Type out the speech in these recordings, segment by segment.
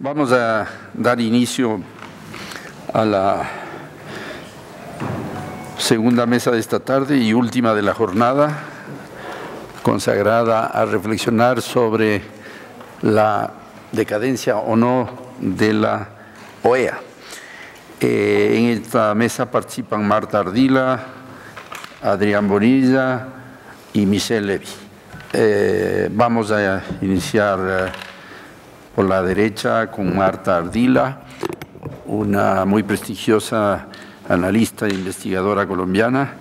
Vamos a dar inicio a la segunda mesa de esta tarde y última de la jornada, consagrada a reflexionar sobre la decadencia o no de la OEA. En esta mesa participan Marta Ardila, Adrián Bonilla y Michelle Levy. Vamos a iniciar por la derecha con Marta Ardila, una muy prestigiosa analista e investigadora colombiana,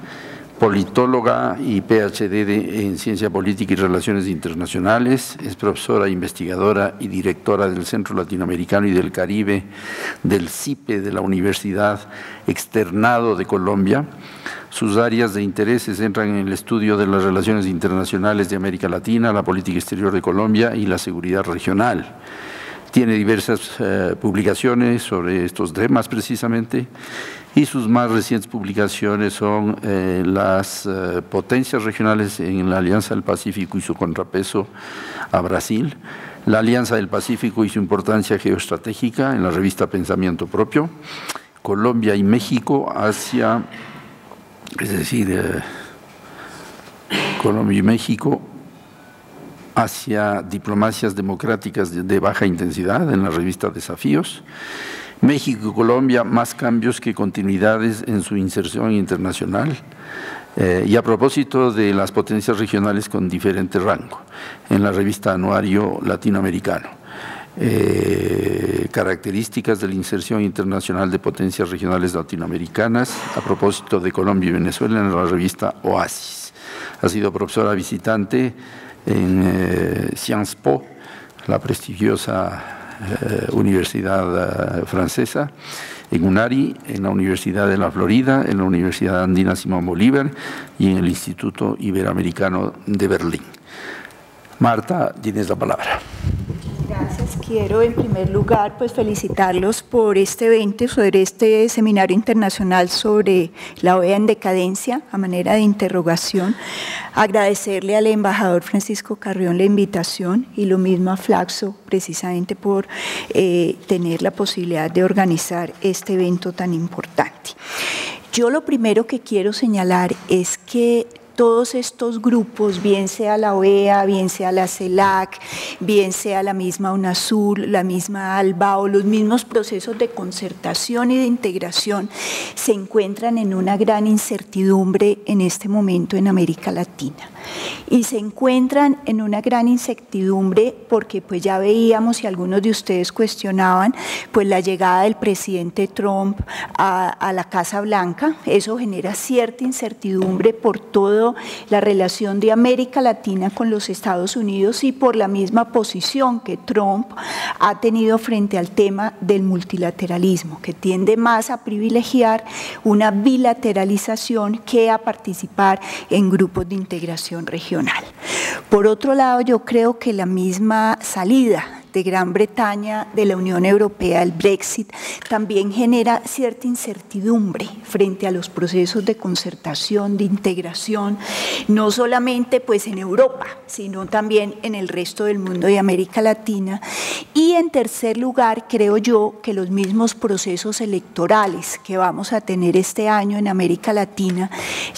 politóloga y PhD en Ciencia Política y Relaciones Internacionales. Es profesora, investigadora y directora del Centro Latinoamericano y del Caribe del CIPE de la Universidad Externado de Colombia. Sus áreas de interés se centran en el estudio de las relaciones internacionales de América Latina, la política exterior de Colombia y la seguridad regional. Tiene diversas publicaciones sobre estos temas precisamente, y sus más recientes publicaciones son las potencias regionales en la Alianza del Pacífico y su contrapeso a Brasil, la Alianza del Pacífico y su importancia geoestratégica en la revista Pensamiento Propio, Colombia y México hacia, es decir, Colombia y México hacia diplomacias democráticas de baja intensidad en la revista Desafíos, México y Colombia, más cambios que continuidades en su inserción internacional, y a propósito de las potencias regionales con diferente rango, en la revista Anuario Latinoamericano. Características de la inserción internacional de potencias regionales latinoamericanas, a propósito de Colombia y Venezuela, en la revista Oasis. Ha sido profesora visitante en Sciences Po, la prestigiosa universidad francesa, en UNARI, en la Universidad de la Florida, en la Universidad Andina Simón Bolívar y en el Instituto Iberoamericano de Berlín. Marta, tienes la palabra. Gracias. Quiero en primer lugar felicitarlos por este evento, sobre este seminario internacional sobre la OEA en decadencia, a manera de interrogación. Agradecerle al embajador Francisco Carrión la invitación y lo mismo a Flaxo, precisamente por tener la posibilidad de organizar este evento tan importante. Yo lo primero que quiero señalar es que todos estos grupos, bien sea la OEA, bien sea la CELAC, bien sea la misma UNASUR, la misma ALBA o los mismos procesos de concertación y de integración, se encuentran en una gran incertidumbre en este momento en América Latina. Y se encuentran en una gran incertidumbre porque ya veíamos, y algunos de ustedes cuestionaban, la llegada del presidente Trump a la Casa Blanca. Eso genera cierta incertidumbre por toda la relación de América Latina con los Estados Unidos y por la misma posición que Trump ha tenido frente al tema del multilateralismo, que tiende más a privilegiar una bilateralización que a participar en grupos de integración regional. Por otro lado, yo creo que la misma salida de Gran Bretaña de la Unión Europea, el Brexit, también genera cierta incertidumbre frente a los procesos de concertación, de integración, no solamente en Europa, sino también en el resto del mundo y América Latina. Y en tercer lugar, creo yo que los mismos procesos electorales que vamos a tener este año en América Latina,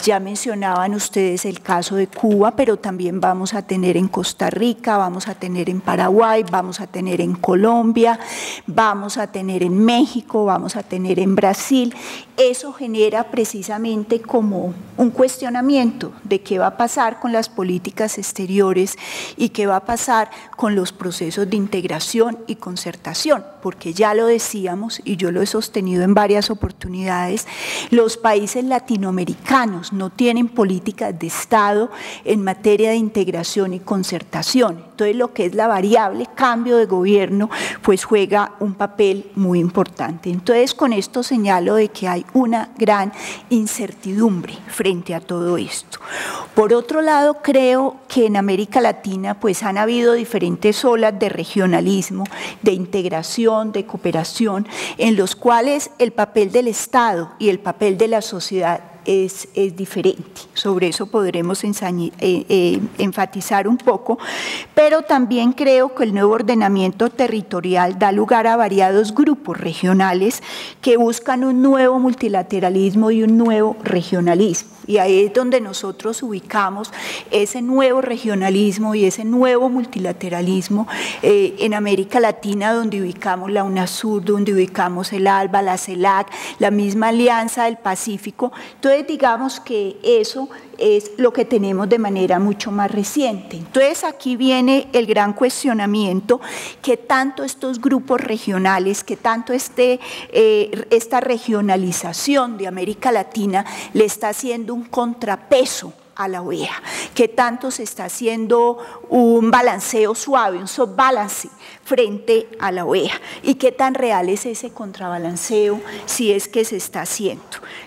ya mencionaban ustedes el caso de Cuba, pero también vamos a tener en Costa Rica, vamos a tener en Paraguay, vamos a tener en Colombia, vamos a tener en México, vamos a tener en Brasil. Eso genera precisamente como un cuestionamiento de qué va a pasar con las políticas exteriores y qué va a pasar con los procesos de integración y concertación, porque ya lo decíamos y yo lo he sostenido en varias oportunidades, los países latinoamericanos no tienen políticas de Estado en materia de integración y concertación. Entonces, lo que es la variable cambio de gobierno, juega un papel muy importante. Entonces, con esto señalo de que hay una gran incertidumbre frente a todo esto. Por otro lado, creo que en América Latina han habido diferentes olas de regionalismo, de integración, de cooperación, en los cuales el papel del Estado y el papel de la sociedad es diferente. Sobre eso podremos enfatizar un poco, pero también creo que el nuevo ordenamiento territorial da lugar a variados grupos regionales que buscan un nuevo multilateralismo y un nuevo regionalismo. Y ahí es donde nosotros ubicamos ese nuevo regionalismo y ese nuevo multilateralismo en América Latina, donde ubicamos la UNASUR, donde ubicamos el ALBA, la CELAC, la misma Alianza del Pacífico. Entonces, digamos que eso es lo que tenemos de manera mucho más reciente. Entonces, aquí viene el gran cuestionamiento que tanto estos grupos regionales, que tanto esta regionalización de América Latina le está haciendo un contrapeso a la OEA, que tanto se está haciendo un balanceo suave, un soft balance frente a la OEA, y qué tan real es ese contrabalanceo si es que se está haciendo.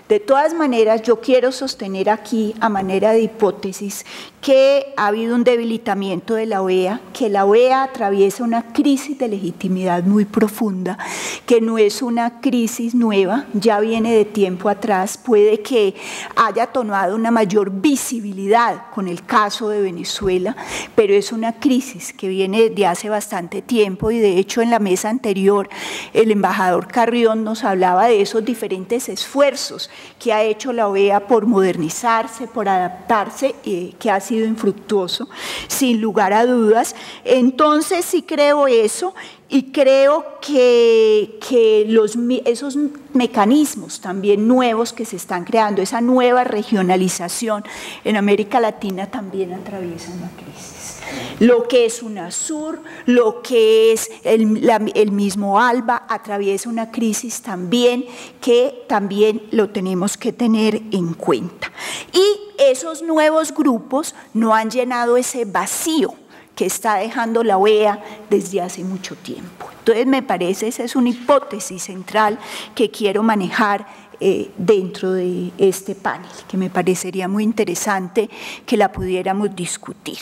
De todas maneras, yo quiero sostener aquí, a manera de hipótesis, que ha habido un debilitamiento de la OEA, que la OEA atraviesa una crisis de legitimidad muy profunda, que no es una crisis nueva, ya viene de tiempo atrás, puede que haya tomado una mayor visibilidad con el caso de Venezuela, pero es una crisis que viene de hace bastante tiempo, y de hecho en la mesa anterior el embajador Carrión nos hablaba de esos diferentes esfuerzos que ha hecho la OEA por modernizarse, por adaptarse, que ha sido infructuoso, sin lugar a dudas. Entonces sí creo eso, y creo que esos mecanismos también nuevos que se están creando, esa nueva regionalización en América Latina también atraviesa una crisis. Lo que es UNASUR, lo que es el mismo ALBA, atraviesa una crisis también que también lo tenemos que tener en cuenta. Y esos nuevos grupos no han llenado ese vacío que está dejando la OEA desde hace mucho tiempo. Entonces, me parece, esa es una hipótesis central que quiero manejar dentro de este panel, que me parecería muy interesante que la pudiéramos discutir.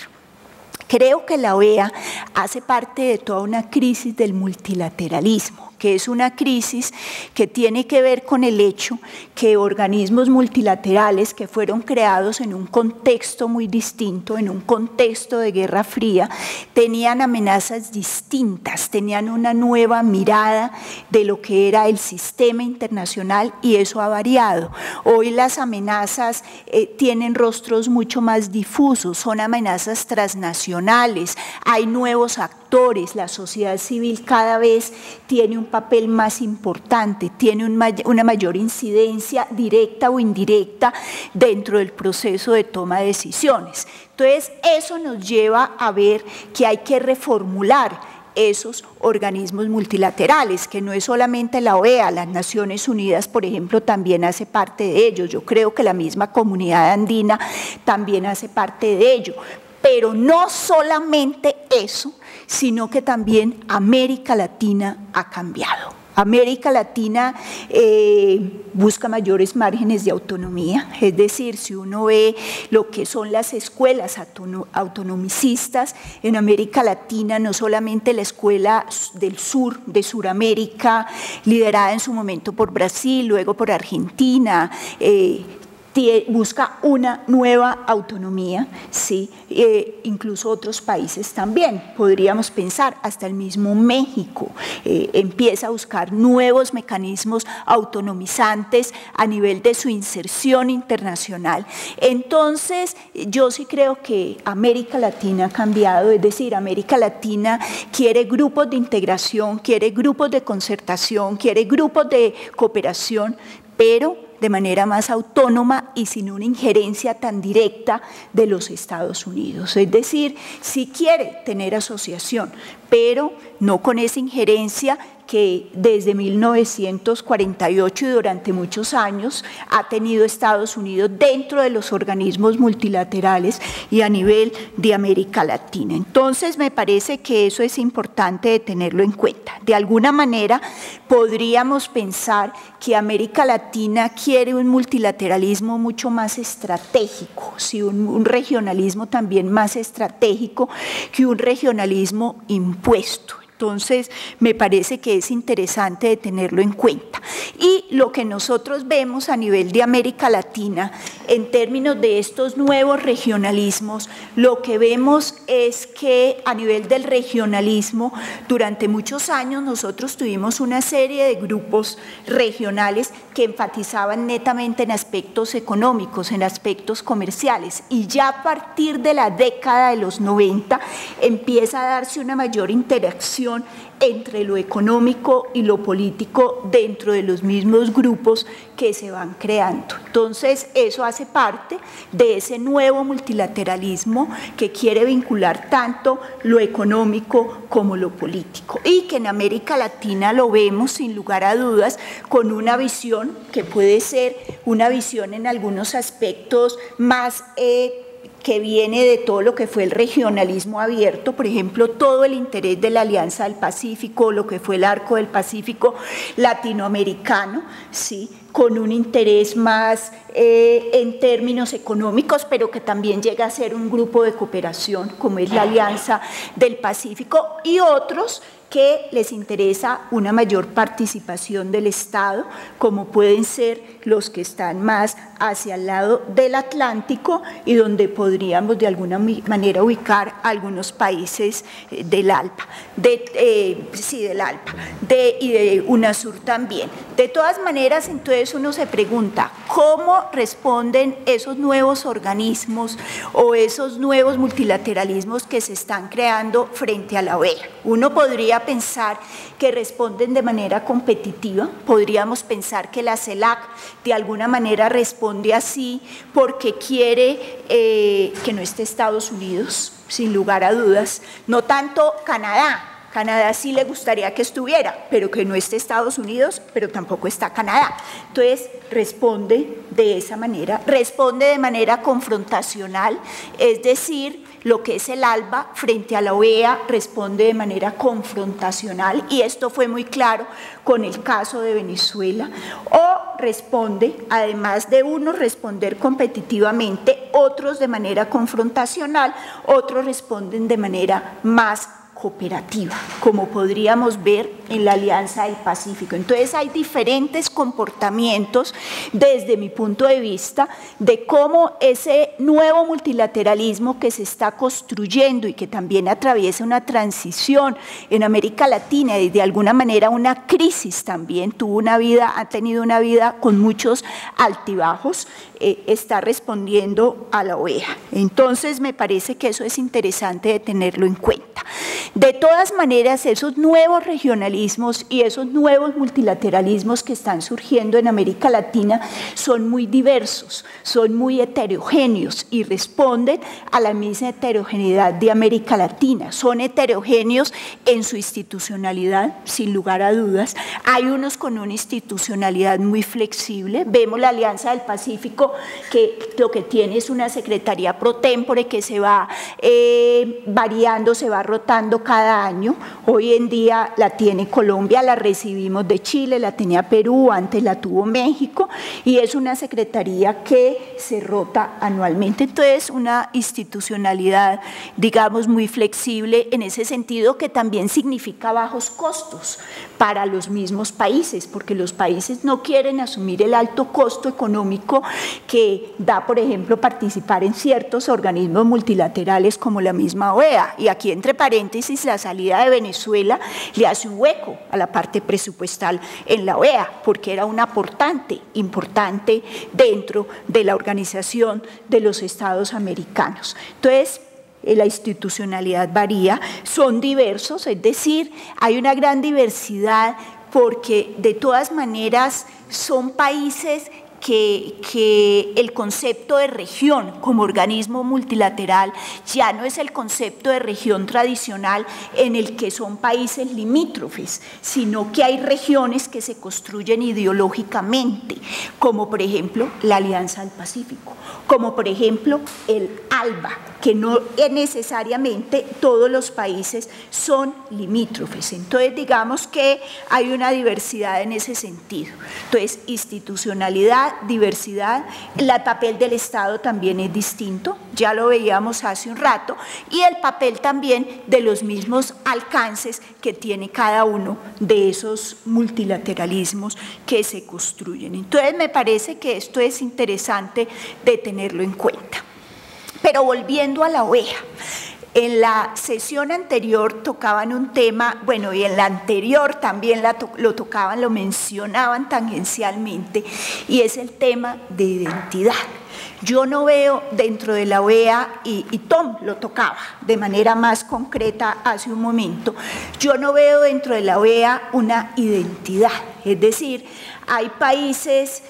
Creo que la OEA hace parte de toda una crisis del multilateralismo, que es una crisis que tiene que ver con el hecho que organismos multilaterales que fueron creados en un contexto muy distinto, en un contexto de Guerra Fría, tenían amenazas distintas, tenían una nueva mirada de lo que era el sistema internacional, y eso ha variado. Hoy las amenazas tienen rostros mucho más difusos, son amenazas transnacionales, hay nuevos actores, la sociedad civil cada vez tiene un papel más importante, tiene una mayor incidencia directa o indirecta dentro del proceso de toma de decisiones. Entonces, eso nos lleva a ver que hay que reformular esos organismos multilaterales, que no es solamente la OEA, las Naciones Unidas, por ejemplo, también hace parte de ello. Yo creo que la misma comunidad andina también hace parte de ello. Pero no solamente eso, sino que también América Latina ha cambiado. América Latina busca mayores márgenes de autonomía, es decir, si uno ve lo que son las escuelas autonomicistas en América Latina, no solamente la escuela del sur, de Suramérica, liderada en su momento por Brasil, luego por Argentina, busca una nueva autonomía, ¿sí? Incluso otros países también, podríamos pensar, hasta el mismo México empieza a buscar nuevos mecanismos autonomizantes a nivel de su inserción internacional. Entonces, yo sí creo que América Latina ha cambiado, es decir, América Latina quiere grupos de integración, quiere grupos de concertación, quiere grupos de cooperación, pero de manera más autónoma y sin una injerencia tan directa de los Estados Unidos. Es decir, sí quiere tener asociación, pero no con esa injerencia que desde 1948 y durante muchos años ha tenido Estados Unidos dentro de los organismos multilaterales y a nivel de América Latina. Entonces, me parece que eso es importante de tenerlo en cuenta. De alguna manera, podríamos pensar que América Latina quiere un multilateralismo mucho más estratégico, ¿sí? un regionalismo también más estratégico que un regionalismo impuesto. Entonces, me parece que es interesante de tenerlo en cuenta. Y lo que nosotros vemos a nivel de América Latina, en términos de estos nuevos regionalismos, lo que vemos es que a nivel del regionalismo, durante muchos años nosotros tuvimos una serie de grupos regionales que enfatizaban netamente en aspectos económicos, en aspectos comerciales, y ya a partir de la década de los 90 empieza a darse una mayor interacción entre lo económico y lo político dentro de los mismos grupos que se van creando. Entonces, eso hace parte de ese nuevo multilateralismo que quiere vincular tanto lo económico como lo político, y que en América Latina lo vemos sin lugar a dudas con una visión que puede ser una visión en algunos aspectos más que viene de todo lo que fue el regionalismo abierto, por ejemplo, todo el interés de la Alianza del Pacífico, lo que fue el Arco del Pacífico latinoamericano, ¿sí?, con un interés más en términos económicos, pero que también llega a ser un grupo de cooperación, como es la Alianza del Pacífico, y otros que les interesa una mayor participación del Estado, como pueden ser los que están más hacia el lado del Atlántico y donde podríamos de alguna manera ubicar algunos países del ALPA, y de UNASUR también. De todas maneras, entonces uno se pregunta, ¿cómo responden esos nuevos organismos o esos nuevos multilateralismos que se están creando frente a la OEA? Uno podría pensar que responden de manera competitiva, podríamos pensar que la CELAC de alguna manera responde así porque quiere que no esté Estados Unidos, sin lugar a dudas, no tanto Canadá. Canadá sí le gustaría que estuviera, pero que no esté Estados Unidos, pero tampoco está Canadá. Entonces, responde de esa manera, responde de manera confrontacional, es decir, lo que es el ALBA frente a la OEA responde de manera confrontacional, y esto fue muy claro con el caso de Venezuela, o responde, además de unos responder competitivamente, otros de manera confrontacional, otros responden de manera más cooperativa, como podríamos ver en la Alianza del Pacífico. Entonces hay diferentes comportamientos desde mi punto de vista de cómo ese nuevo multilateralismo que se está construyendo y que también atraviesa una transición en América Latina y de alguna manera una crisis también, ha tenido una vida con muchos altibajos, está respondiendo a la OEA. Entonces me parece que eso es interesante de tenerlo en cuenta. De todas maneras, esos nuevos regionalismos y esos nuevos multilateralismos que están surgiendo en América Latina son muy diversos, son muy heterogéneos y responden a la misma heterogeneidad de América Latina. Son heterogéneos en su institucionalidad, sin lugar a dudas. Hay unos con una institucionalidad muy flexible. Vemos la Alianza del Pacífico, que lo que tiene es una secretaría pro tempore que se va variando, se va rotando cada año. Hoy en día la tiene Colombia, la recibimos de Chile, la tenía Perú, antes la tuvo México, y es una secretaría que se rota anualmente. Entonces, una institucionalidad, digamos, muy flexible en ese sentido, que también significa bajos costos para los mismos países, porque los países no quieren asumir el alto costo económico que da, por ejemplo, participar en ciertos organismos multilaterales como la misma OEA. Y aquí, entre paréntesis, la salida de Venezuela le hace un hueco a la parte presupuestal en la OEA, porque era un aportante importante dentro de la Organización de los Estados Americanos. Entonces, la institucionalidad varía, son diversos, es decir, hay una gran diversidad porque de todas maneras son países que el concepto de región como organismo multilateral ya no es el concepto de región tradicional en el que son países limítrofes, sino que hay regiones que se construyen ideológicamente, como por ejemplo la Alianza del Pacífico, como por ejemplo el ALBA, que no necesariamente todos los países son limítrofes. Entonces, digamos que hay una diversidad en ese sentido. Entonces, institucionalidad, equidad, diversidad. El papel del Estado también es distinto, ya lo veíamos hace un rato, y el papel también de los mismos alcances que tiene cada uno de esos multilateralismos que se construyen. Entonces me parece que esto es interesante de tenerlo en cuenta. Pero volviendo a la OEA, en la sesión anterior tocaban un tema, bueno, y en la anterior también lo tocaban, lo mencionaban tangencialmente, y es el tema de identidad. Yo no veo dentro de la OEA, y Tom lo tocaba de manera más concreta hace un momento, yo no veo dentro de la OEA una identidad, es decir, hay países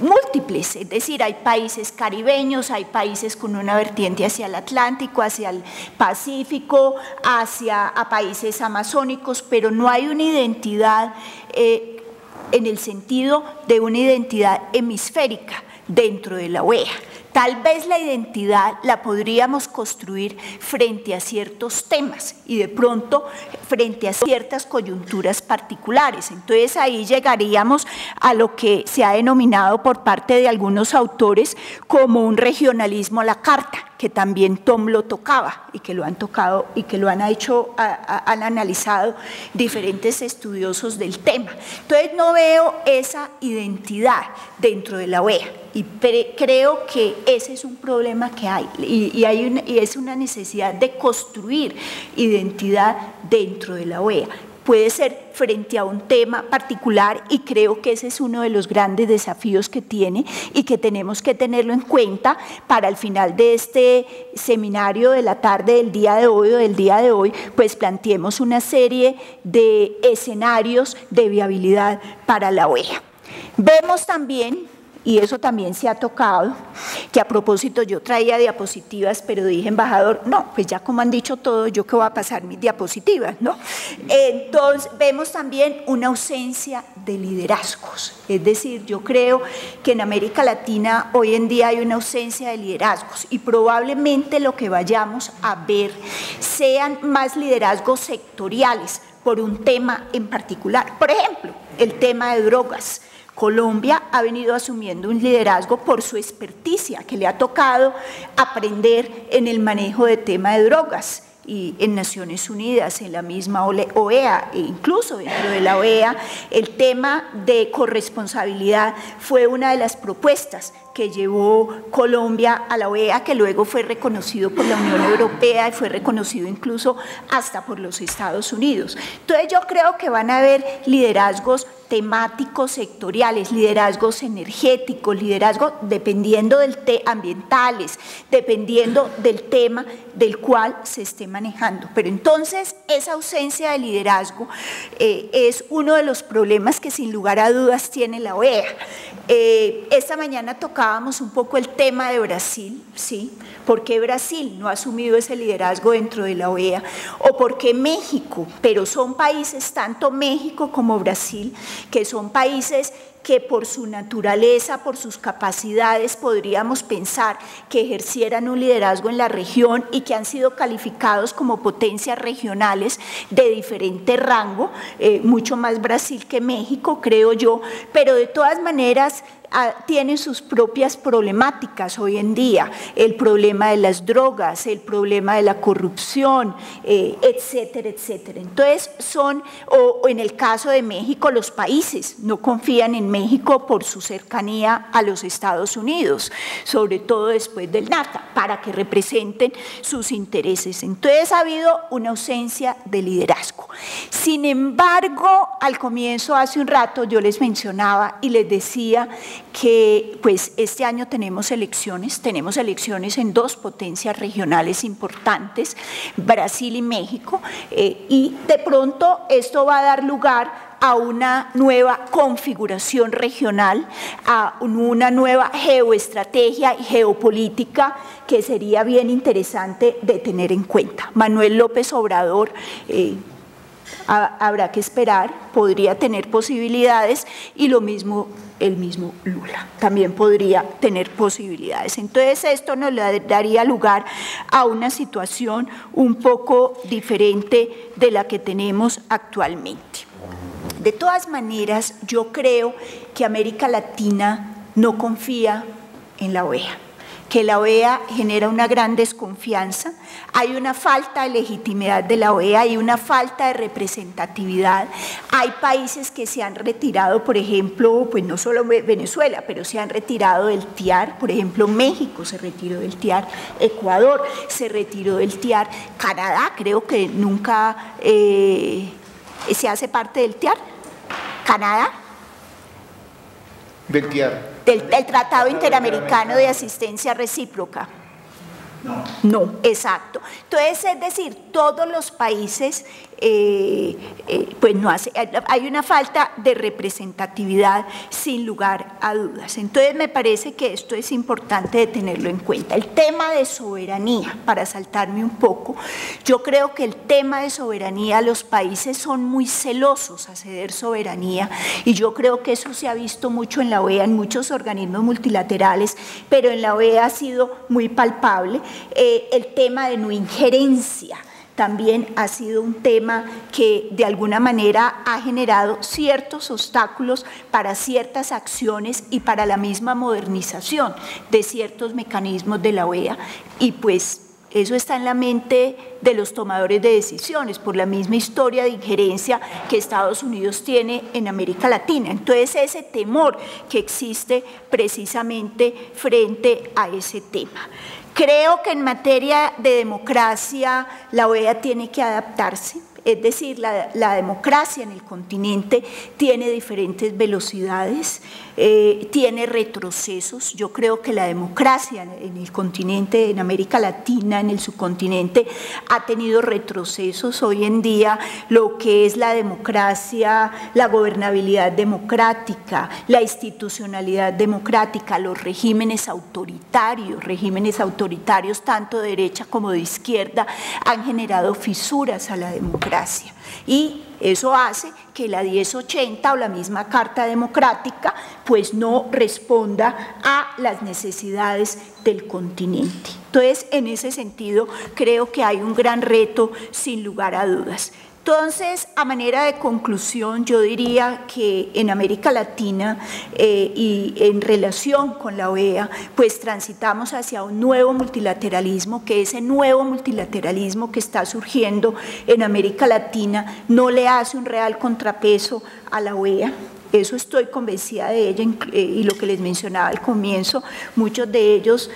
múltiples, es decir, hay países caribeños, hay países con una vertiente hacia el Atlántico, hacia el Pacífico, hacia países amazónicos, pero no hay una identidad en el sentido de una identidad hemisférica dentro de la OEA. Tal vez la identidad la podríamos construir frente a ciertos temas y de pronto frente a ciertas coyunturas particulares. Entonces ahí llegaríamos a lo que se ha denominado por parte de algunos autores como un regionalismo a la carta, que también Tom lo tocaba y que lo han tocado y que lo han hecho, han analizado diferentes estudiosos del tema. Entonces no veo esa identidad dentro de la OEA y creo que ese es un problema que hay y es una necesidad de construir identidad dentro de la OEA. Puede ser frente a un tema particular y creo que ese es uno de los grandes desafíos que tiene y que tenemos que tenerlo en cuenta para el final de este seminario de la tarde del día de hoy o del día de hoy, pues planteemos una serie de escenarios de viabilidad para la OEA. Vemos también, y eso también se ha tocado, que a propósito yo traía diapositivas, pero dije, embajador, no, pues ya como han dicho todo, yo que voy a pasar mis diapositivas, ¿no? Entonces, vemos también una ausencia de liderazgos, es decir, yo creo que en América Latina hoy en día hay una ausencia de liderazgos y probablemente lo que vayamos a ver sean más liderazgos sectoriales por un tema en particular. Por ejemplo, el tema de drogas. Colombia ha venido asumiendo un liderazgo por su experticia que le ha tocado aprender en el manejo de tema de drogas y en Naciones Unidas, en la misma OEA, e incluso dentro de la OEA, el tema de corresponsabilidad fue una de las propuestas que llevó Colombia a la OEA, que luego fue reconocido por la Unión Europea y fue reconocido incluso hasta por los Estados Unidos. Entonces yo creo que van a haber liderazgos temáticos sectoriales, liderazgos energéticos, liderazgos dependiendo del ambientales, dependiendo del tema del cual se esté manejando. Pero entonces esa ausencia de liderazgo es uno de los problemas que sin lugar a dudas tiene la OEA. Esta mañana tocábamos un poco el tema de Brasil, ¿sí? ¿Por qué Brasil no ha asumido ese liderazgo dentro de la OEA? ¿O por qué México? Pero son países, tanto México como Brasil, que son países que por su naturaleza, por sus capacidades, podríamos pensar que ejercieran un liderazgo en la región y que han sido calificados como potencias regionales de diferente rango, mucho más Brasil que México, creo yo, pero de todas maneras tienen sus propias problemáticas hoy en día, el problema de las drogas, el problema de la corrupción, etcétera, etcétera. Entonces o en el caso de México, los países no confían en México por su cercanía a los Estados Unidos, sobre todo después del NAFTA, para que representen sus intereses. Entonces ha habido una ausencia de liderazgo. Sin embargo, al comienzo, hace un rato, yo les mencionaba y les decía que pues este año tenemos elecciones en dos potencias regionales importantes, Brasil y México, y de pronto esto va a dar lugar a una nueva configuración regional, a una nueva geoestrategia y geopolítica que sería bien interesante de tener en cuenta. Manuel López Obrador, habrá que esperar, podría tener posibilidades y lo mismo el mismo Lula, también podría tener posibilidades. Entonces esto nos daría lugar a una situación un poco diferente de la que tenemos actualmente. De todas maneras, yo creo que América Latina no confía en la OEA, que la OEA genera una gran desconfianza, hay una falta de legitimidad de la OEA, hay una falta de representatividad, hay países que se han retirado, por ejemplo, pues no solo Venezuela, pero se han retirado del TIAR, por ejemplo, México se retiró del TIAR, Ecuador se retiró del TIAR, Canadá creo que nunca se hace parte del TIAR, Canadá. Del TIAR. Del Tratado Interamericano de Asistencia Recíproca. No, exacto. Entonces, es decir, todos los países, pues no hay una falta de representatividad sin lugar a dudas. Entonces, me parece que esto es importante de tenerlo en cuenta. El tema de soberanía, para saltarme un poco, yo creo que el tema de soberanía, los países son muy celosos a ceder soberanía y yo creo que eso se ha visto mucho en la OEA, en muchos organismos multilaterales, pero en la OEA ha sido muy palpable. El tema de no injerencia también ha sido un tema que de alguna manera ha generado ciertos obstáculos para ciertas acciones y para la misma modernización de ciertos mecanismos de la OEA y pues eso está en la mente de los tomadores de decisiones por la misma historia de injerencia que Estados Unidos tiene en América Latina. Entonces, ese temor que existe precisamente frente a ese tema. Creo que en materia de democracia la OEA tiene que adaptarse. Es decir, la democracia en el continente tiene diferentes velocidades, tiene retrocesos. Yo creo que la democracia en el continente, en América Latina, en el subcontinente, ha tenido retrocesos. Hoy en día lo que es la democracia, la gobernabilidad democrática, la institucionalidad democrática, los regímenes autoritarios tanto de derecha como de izquierda, han generado fisuras a la democracia. Y eso hace que la 1080 o la misma Carta Democrática pues no responda a las necesidades del continente. Entonces, en ese sentido, creo que hay un gran reto sin lugar a dudas. Entonces, a manera de conclusión, yo diría que en América Latina y en relación con la OEA, pues transitamos hacia un nuevo multilateralismo, que ese nuevo multilateralismo que está surgiendo en América Latina no le hace un real contrapeso a la OEA. Eso estoy convencida de ella y lo que les mencionaba al comienzo, muchos de ellos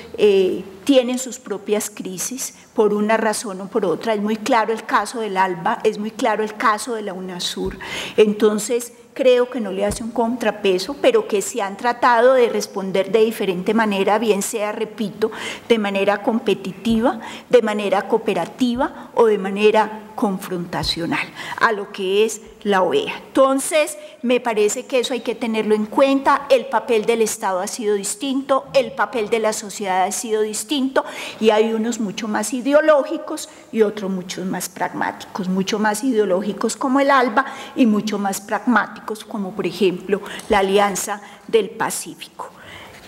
tienen sus propias crisis por una razón o por otra. Es muy claro el caso del ALBA, es muy claro el caso de la UNASUR. Entonces, creo que no le hace un contrapeso, pero que se han tratado de responder de diferente manera, bien sea, repito, de manera competitiva, de manera cooperativa o de manera confrontacional a lo que es la OEA. Entonces, me parece que eso hay que tenerlo en cuenta. El papel del Estado ha sido distinto, el papel de la sociedad ha sido distinto y hay unos mucho más ideológicos y otros mucho más pragmáticos, mucho más ideológicos como el ALBA y mucho más pragmáticos como, por ejemplo, la Alianza del Pacífico.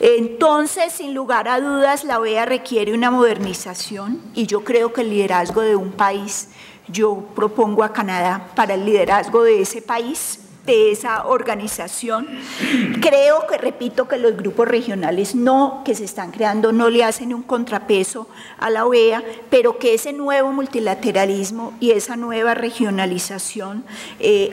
Entonces, sin lugar a dudas, la OEA requiere una modernización y yo creo que el liderazgo de un país, yo propongo a Canadá para el liderazgo de ese país, de esa organización. Creo que, repito, que los grupos regionales que se están creando no le hacen un contrapeso a la OEA, pero que ese nuevo multilateralismo y esa nueva regionalización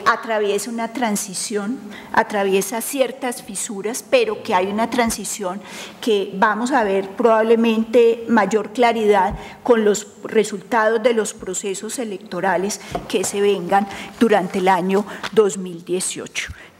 atraviesa una transición, atraviesa ciertas fisuras, pero que hay una transición que vamos a ver probablemente mayor claridad con los resultados de los procesos electorales que se vengan durante el año 2018.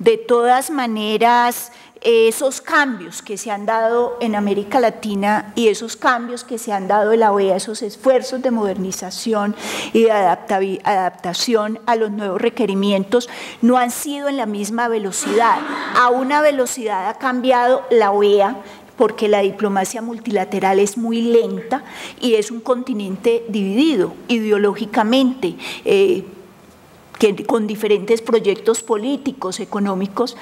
De todas maneras, esos cambios que se han dado en América Latina y esos cambios que se han dado en la OEA, esos esfuerzos de modernización y de adaptación a los nuevos requerimientos, no han sido en la misma velocidad. A una velocidad ha cambiado la OEA, porque la diplomacia multilateral es muy lenta y es un continente dividido ideológicamente, con diferentes proyectos políticos, económicos,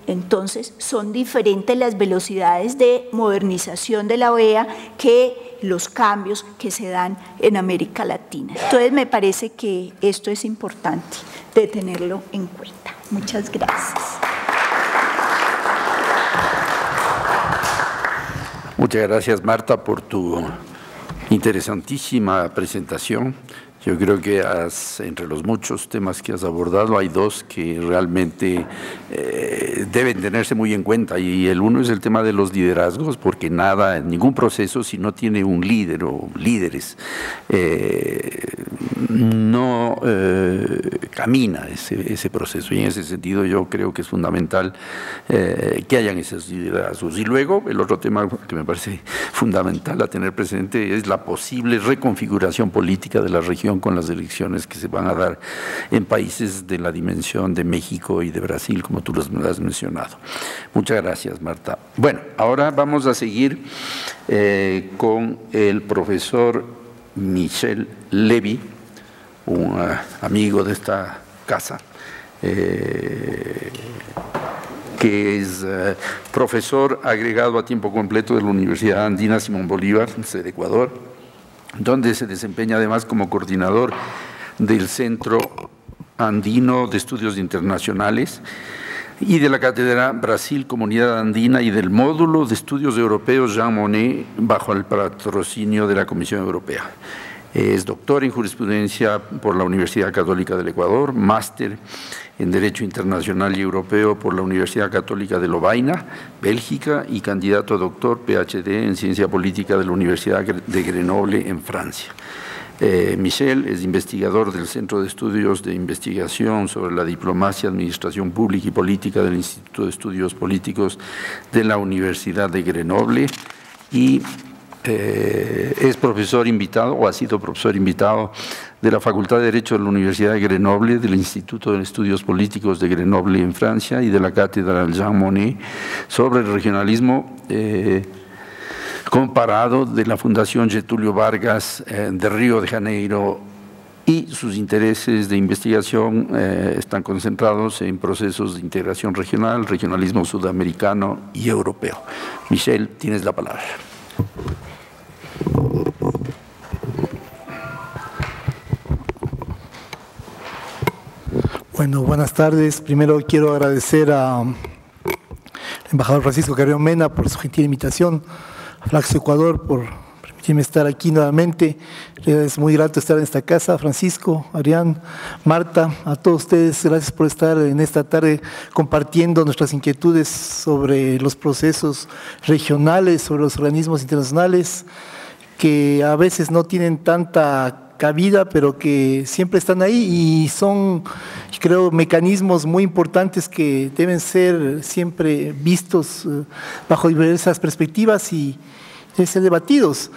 entonces son diferentes las velocidades de modernización de la OEA que los cambios que se dan en América Latina. Entonces me parece que esto es importante de tenerlo en cuenta. Muchas gracias. Muchas gracias, Marta, por tu interesantísima presentación. Yo creo que entre los muchos temas que has abordado hay dos que realmente deben tenerse muy en cuenta, y el uno es el tema de los liderazgos, porque ningún proceso, si no tiene un líder o líderes, no camina ese proceso, y en ese sentido yo creo que es fundamental que hayan esos liderazgos. Y luego el otro tema que me parece fundamental a tener presente es la posible reconfiguración política de la región con las elecciones que se van a dar en países de la dimensión de México y de Brasil, como tú los has mencionado. Muchas gracias, Marta. Bueno, ahora vamos a seguir con el profesor Michel Levy, un amigo de esta casa, que es profesor agregado a tiempo completo de la Universidad Andina Simón Bolívar, de Ecuador, donde se desempeña además como coordinador del Centro Andino de Estudios Internacionales y de la Cátedra Brasil, Comunidad Andina, y del Módulo de Estudios Europeos Jean Monnet, bajo el patrocinio de la Comisión Europea. Es doctor en jurisprudencia por la Universidad Católica del Ecuador, máster en Derecho Internacional y Europeo por la Universidad Católica de Lovaina, Bélgica, y candidato a doctor PhD en Ciencia Política de la Universidad de Grenoble, en Francia. Michel es investigador del Centro de Estudios de Investigación sobre la Diplomacia, Administración Pública y Política del Instituto de Estudios Políticos de la Universidad de Grenoble, y es profesor invitado, o ha sido profesor invitado, de la Facultad de Derecho de la Universidad de Grenoble, del Instituto de Estudios Políticos de Grenoble en Francia, y de la Cátedra Jean Monnet sobre el regionalismo comparado de la Fundación Getúlio Vargas de Río de Janeiro, y sus intereses de investigación están concentrados en procesos de integración regional, regionalismo sudamericano y europeo. Michel, tienes la palabra. Bueno, buenas tardes. Primero quiero agradecer al embajador Francisco Carrión Mena por su gentil invitación, a Flaxo Ecuador por permitirme estar aquí nuevamente. Es muy grato estar en esta casa. Francisco, Arián, Marta, a todos ustedes, gracias por estar en esta tarde compartiendo nuestras inquietudes sobre los procesos regionales, sobre los organismos internacionales, que a veces no tienen tanta cabida, pero que siempre están ahí y son, creo, mecanismos muy importantes que deben ser siempre vistos bajo diversas perspectivas y ser debatidos.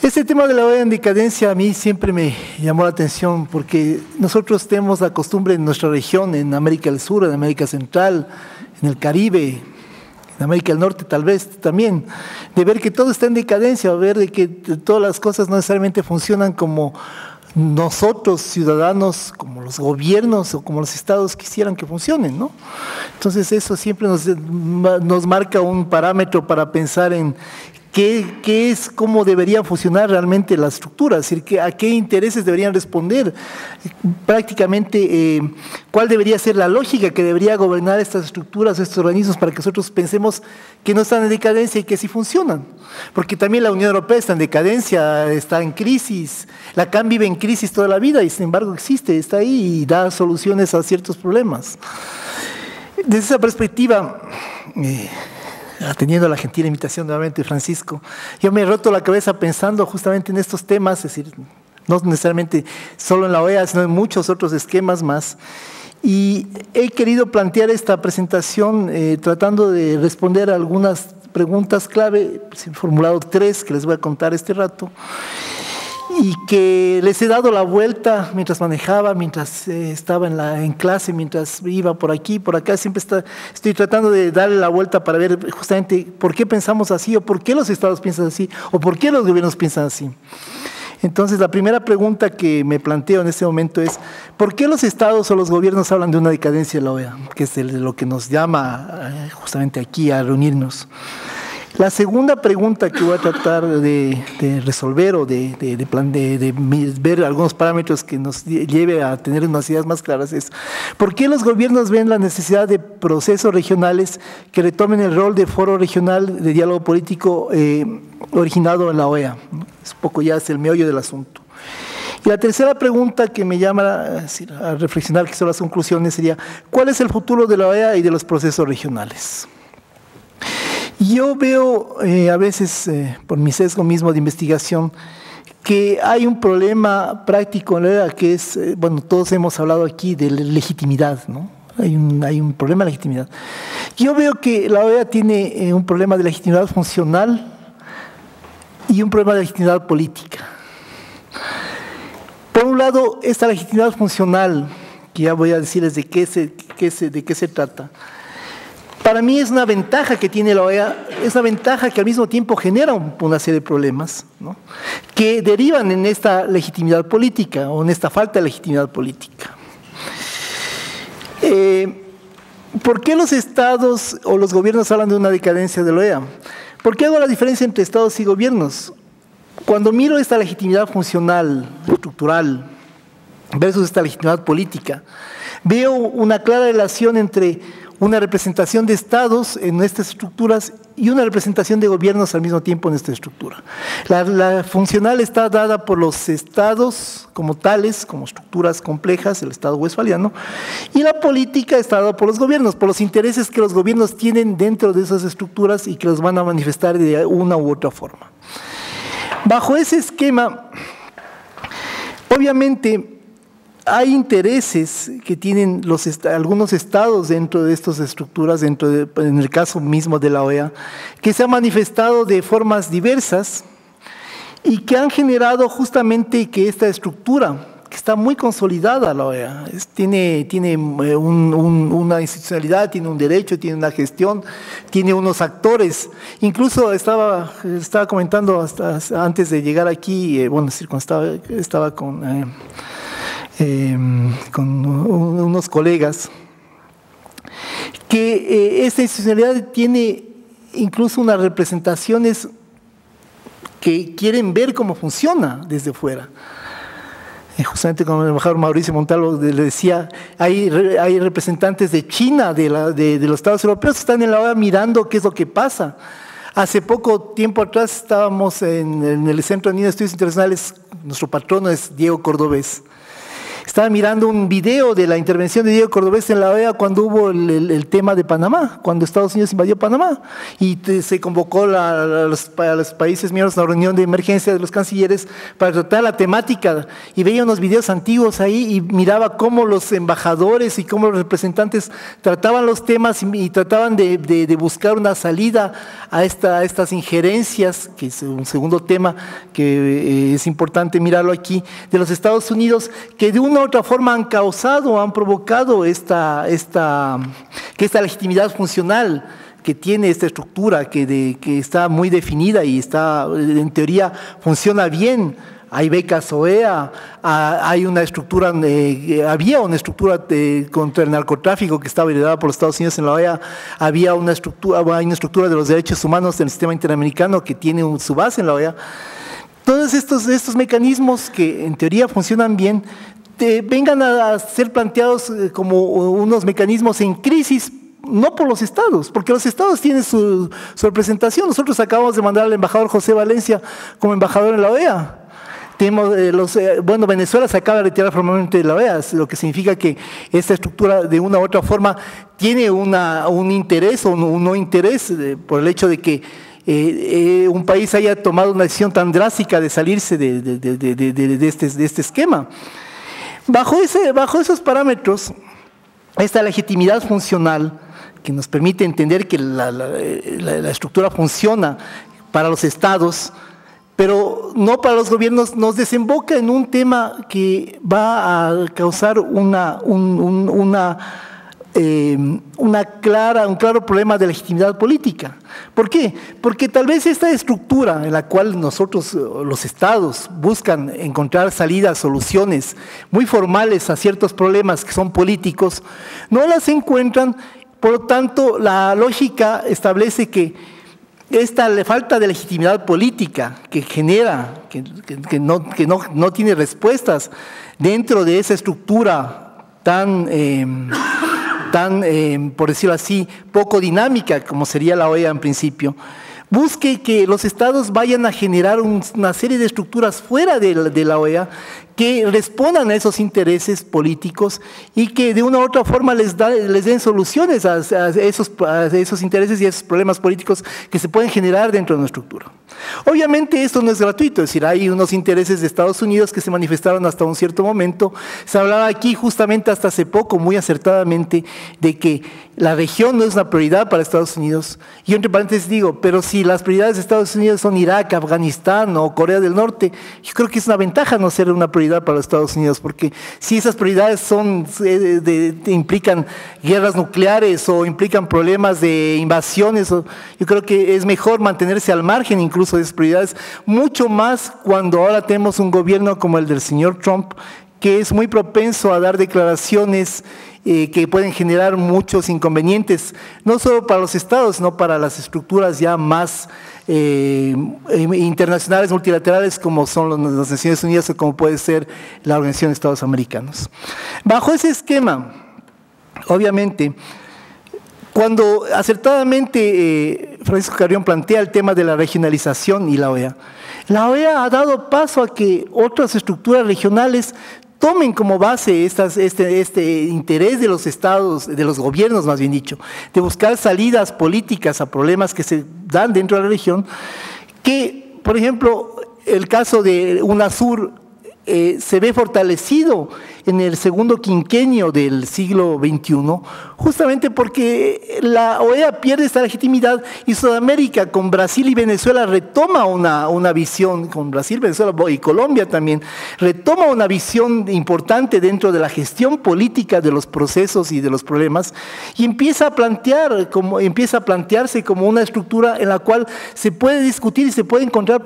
Este tema de la OEA en decadencia a mí siempre me llamó la atención, porque nosotros tenemos la costumbre en nuestra región, en América del Sur, en América Central, en el Caribe, en América del Norte tal vez también, de ver que todo está en decadencia, ver de que todas las cosas no necesariamente funcionan como nosotros, ciudadanos, como los gobiernos o como los estados quisieran que funcionen, ¿no? Entonces eso siempre nos marca un parámetro para pensar en qué es, cómo debería funcionar realmente la estructura, es decir, a qué intereses deberían responder, prácticamente cuál debería ser la lógica que debería gobernar estas estructuras, estos organismos, para que nosotros pensemos que no están en decadencia y que sí funcionan. Porque también la Unión Europea está en decadencia, está en crisis, la CAN vive en crisis toda la vida y sin embargo existe, está ahí y da soluciones a ciertos problemas. Desde esa perspectiva, atendiendo a la gentil invitación nuevamente, Francisco, yo me he roto la cabeza pensando justamente en estos temas, es decir, no necesariamente solo en la OEA, sino en muchos otros esquemas más, y he querido plantear esta presentación tratando de responder a algunas preguntas clave, he formulado 3 que les voy a contar este rato, y que les he dado la vuelta mientras manejaba, mientras estaba en clase, mientras iba por aquí, por acá, siempre estoy tratando de darle la vuelta para ver justamente por qué pensamos así, o por qué los estados piensan así, o por qué los gobiernos piensan así. Entonces, la primera pregunta que me planteo en este momento es, ¿por qué los estados o los gobiernos hablan de una decadencia de la OEA? Que es lo que nos llama justamente aquí a reunirnos. La segunda pregunta que voy a tratar de resolver o de ver algunos parámetros que nos lleve a tener unas ideas más claras es ¿por qué los gobiernos ven la necesidad de procesos regionales que retomen el rol de foro regional de diálogo político originado en la OEA? Es un poco ya es el meollo del asunto. Y la tercera pregunta que me llama a reflexionar, que son las conclusiones, sería ¿cuál es el futuro de la OEA y de los procesos regionales? Yo veo a veces, por mi sesgo mismo de investigación, que hay un problema práctico en la OEA que es, bueno, todos hemos hablado aquí de legitimidad, ¿no? Hay un problema de legitimidad. Yo veo que la OEA tiene un problema de legitimidad funcional y un problema de legitimidad política. Por un lado, esta legitimidad funcional, que ya voy a decirles de qué se trata, para mí es una ventaja que tiene la OEA, es una ventaja que al mismo tiempo genera una serie de problemas, ¿no?, que derivan en esta legitimidad política o en esta falta de legitimidad política. ¿Por qué los estados o los gobiernos hablan de una decadencia de la OEA? ¿Por qué hago la diferencia entre estados y gobiernos? Cuando miro esta legitimidad funcional, estructural, versus esta legitimidad política, veo una clara relación entre una representación de estados en estas estructuras y una representación de gobiernos al mismo tiempo en esta estructura. La funcional está dada por los estados como tales, como estructuras complejas, el Estado westfaliano, y la política está dada por los gobiernos, por los intereses que los gobiernos tienen dentro de esas estructuras y que los van a manifestar de una u otra forma. Bajo ese esquema, obviamente, hay intereses que tienen algunos estados dentro de estas estructuras, en el caso mismo de la OEA, que se han manifestado de formas diversas y que han generado justamente que esta estructura, que está muy consolidada la OEA, tiene una institucionalidad, tiene un derecho, tiene una gestión, tiene unos actores. Incluso estaba comentando hasta antes de llegar aquí, bueno, cuando estaba con unos colegas, que esta institucionalidad tiene incluso unas representaciones que quieren ver cómo funciona desde fuera. Justamente como el embajador Mauricio Montalvo le decía, hay representantes de China, de los Estados europeos que están en la OEA mirando qué es lo que pasa. Hace poco tiempo atrás estábamos en el Centro Andino de Estudios Internacionales, nuestro patrono es Diego Cordobés. Estaba mirando un video de la intervención de Diego Cordobés en la OEA cuando hubo el tema de Panamá, cuando Estados Unidos invadió Panamá y se convocó a los países miembros a una reunión de emergencia de los cancilleres para tratar la temática, y veía unos videos antiguos ahí y miraba cómo los embajadores y cómo los representantes trataban los temas y trataban de buscar una salida a estas injerencias, que es un segundo tema que es importante mirarlo aquí, de los Estados Unidos, que de una u otra forma han causado, han provocado que esta legitimidad funcional que tiene esta estructura, que está muy definida y está, en teoría, funciona bien. Hay becas OEA, hay una estructura, había una estructura contra el narcotráfico que estaba heredada por los Estados Unidos en la OEA, hay una estructura de los derechos humanos del sistema interamericano que tiene su base en la OEA. Todos estos mecanismos que en teoría funcionan bien, vengan a ser planteados como unos mecanismos en crisis, no por los estados, porque los estados tienen su representación. Nosotros acabamos de mandar al embajador José Valencia como embajador en la OEA. Venezuela se acaba de retirar formalmente de la OEA, lo que significa que esta estructura de una u otra forma tiene un interés o un no interés por el hecho de que un país haya tomado una decisión tan drástica de salirse de este esquema. Bajo esos parámetros, esta legitimidad funcional que nos permite entender que la estructura funciona para los estados, pero no para los gobiernos, nos desemboca en un tema que va a causar un claro problema de legitimidad política. ¿Por qué? Porque tal vez esta estructura en la cual nosotros, los estados, buscan encontrar salidas, soluciones muy formales a ciertos problemas que son políticos, no las encuentran. Por lo tanto, la lógica establece que esta falta de legitimidad política que genera, que no tiene respuestas dentro de esa estructura tan, por decirlo así, poco dinámica como sería la OEA en principio, busque que los estados vayan a generar una serie de estructuras fuera de la OEA que respondan a esos intereses políticos y que de una u otra forma les den soluciones a esos intereses y a esos problemas políticos que se pueden generar dentro de una estructura. Obviamente esto no es gratuito, es decir, hay unos intereses de Estados Unidos que se manifestaron hasta un cierto momento. Se hablaba aquí justamente hasta hace poco, muy acertadamente, de que la región no es una prioridad para Estados Unidos. Y entre paréntesis digo, pero si las prioridades de Estados Unidos son Irak, Afganistán o Corea del Norte, yo creo que es una ventaja no ser una prioridad para los Estados Unidos, porque si esas prioridades implican guerras nucleares o implican problemas de invasiones, yo creo que es mejor mantenerse al margen incluso de esas prioridades, mucho más cuando ahora tenemos un gobierno como el del señor Trump, que es muy propenso a dar declaraciones que pueden generar muchos inconvenientes, no solo para los estados, sino para las estructuras ya más internacionales, multilaterales, como son las Naciones Unidas o como puede ser la Organización de Estados Americanos. Bajo ese esquema, obviamente, cuando acertadamente Francisco Carrión plantea el tema de la regionalización y la OEA ha dado paso a que otras estructuras regionales tomen como base este interés de los estados, de los gobiernos más bien dicho, de buscar salidas políticas a problemas que se dan dentro de la región, que, por ejemplo, el caso de UNASUR se ve fortalecido en el segundo quinquenio del siglo XXI, justamente porque la OEA pierde esta legitimidad y Sudamérica con Brasil y Venezuela retoma una visión, con Brasil, Venezuela y Colombia también, retoma una visión importante dentro de la gestión política de los procesos y de los problemas y empieza a plantearse como una estructura en la cual se puede discutir y se puede encontrar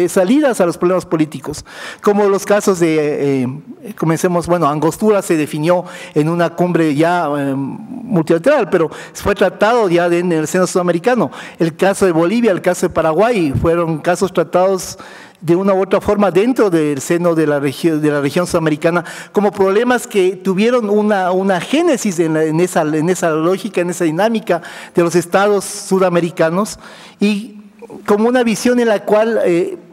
salidas a los problemas políticos, como los casos de, Angostura se definió en una cumbre ya multilateral, pero fue tratado ya en el seno sudamericano. El caso de Bolivia, el caso de Paraguay, fueron casos tratados de una u otra forma dentro del seno de la región sudamericana como problemas que tuvieron una génesis en esa lógica, en esa dinámica de los estados sudamericanos y como una visión en la cual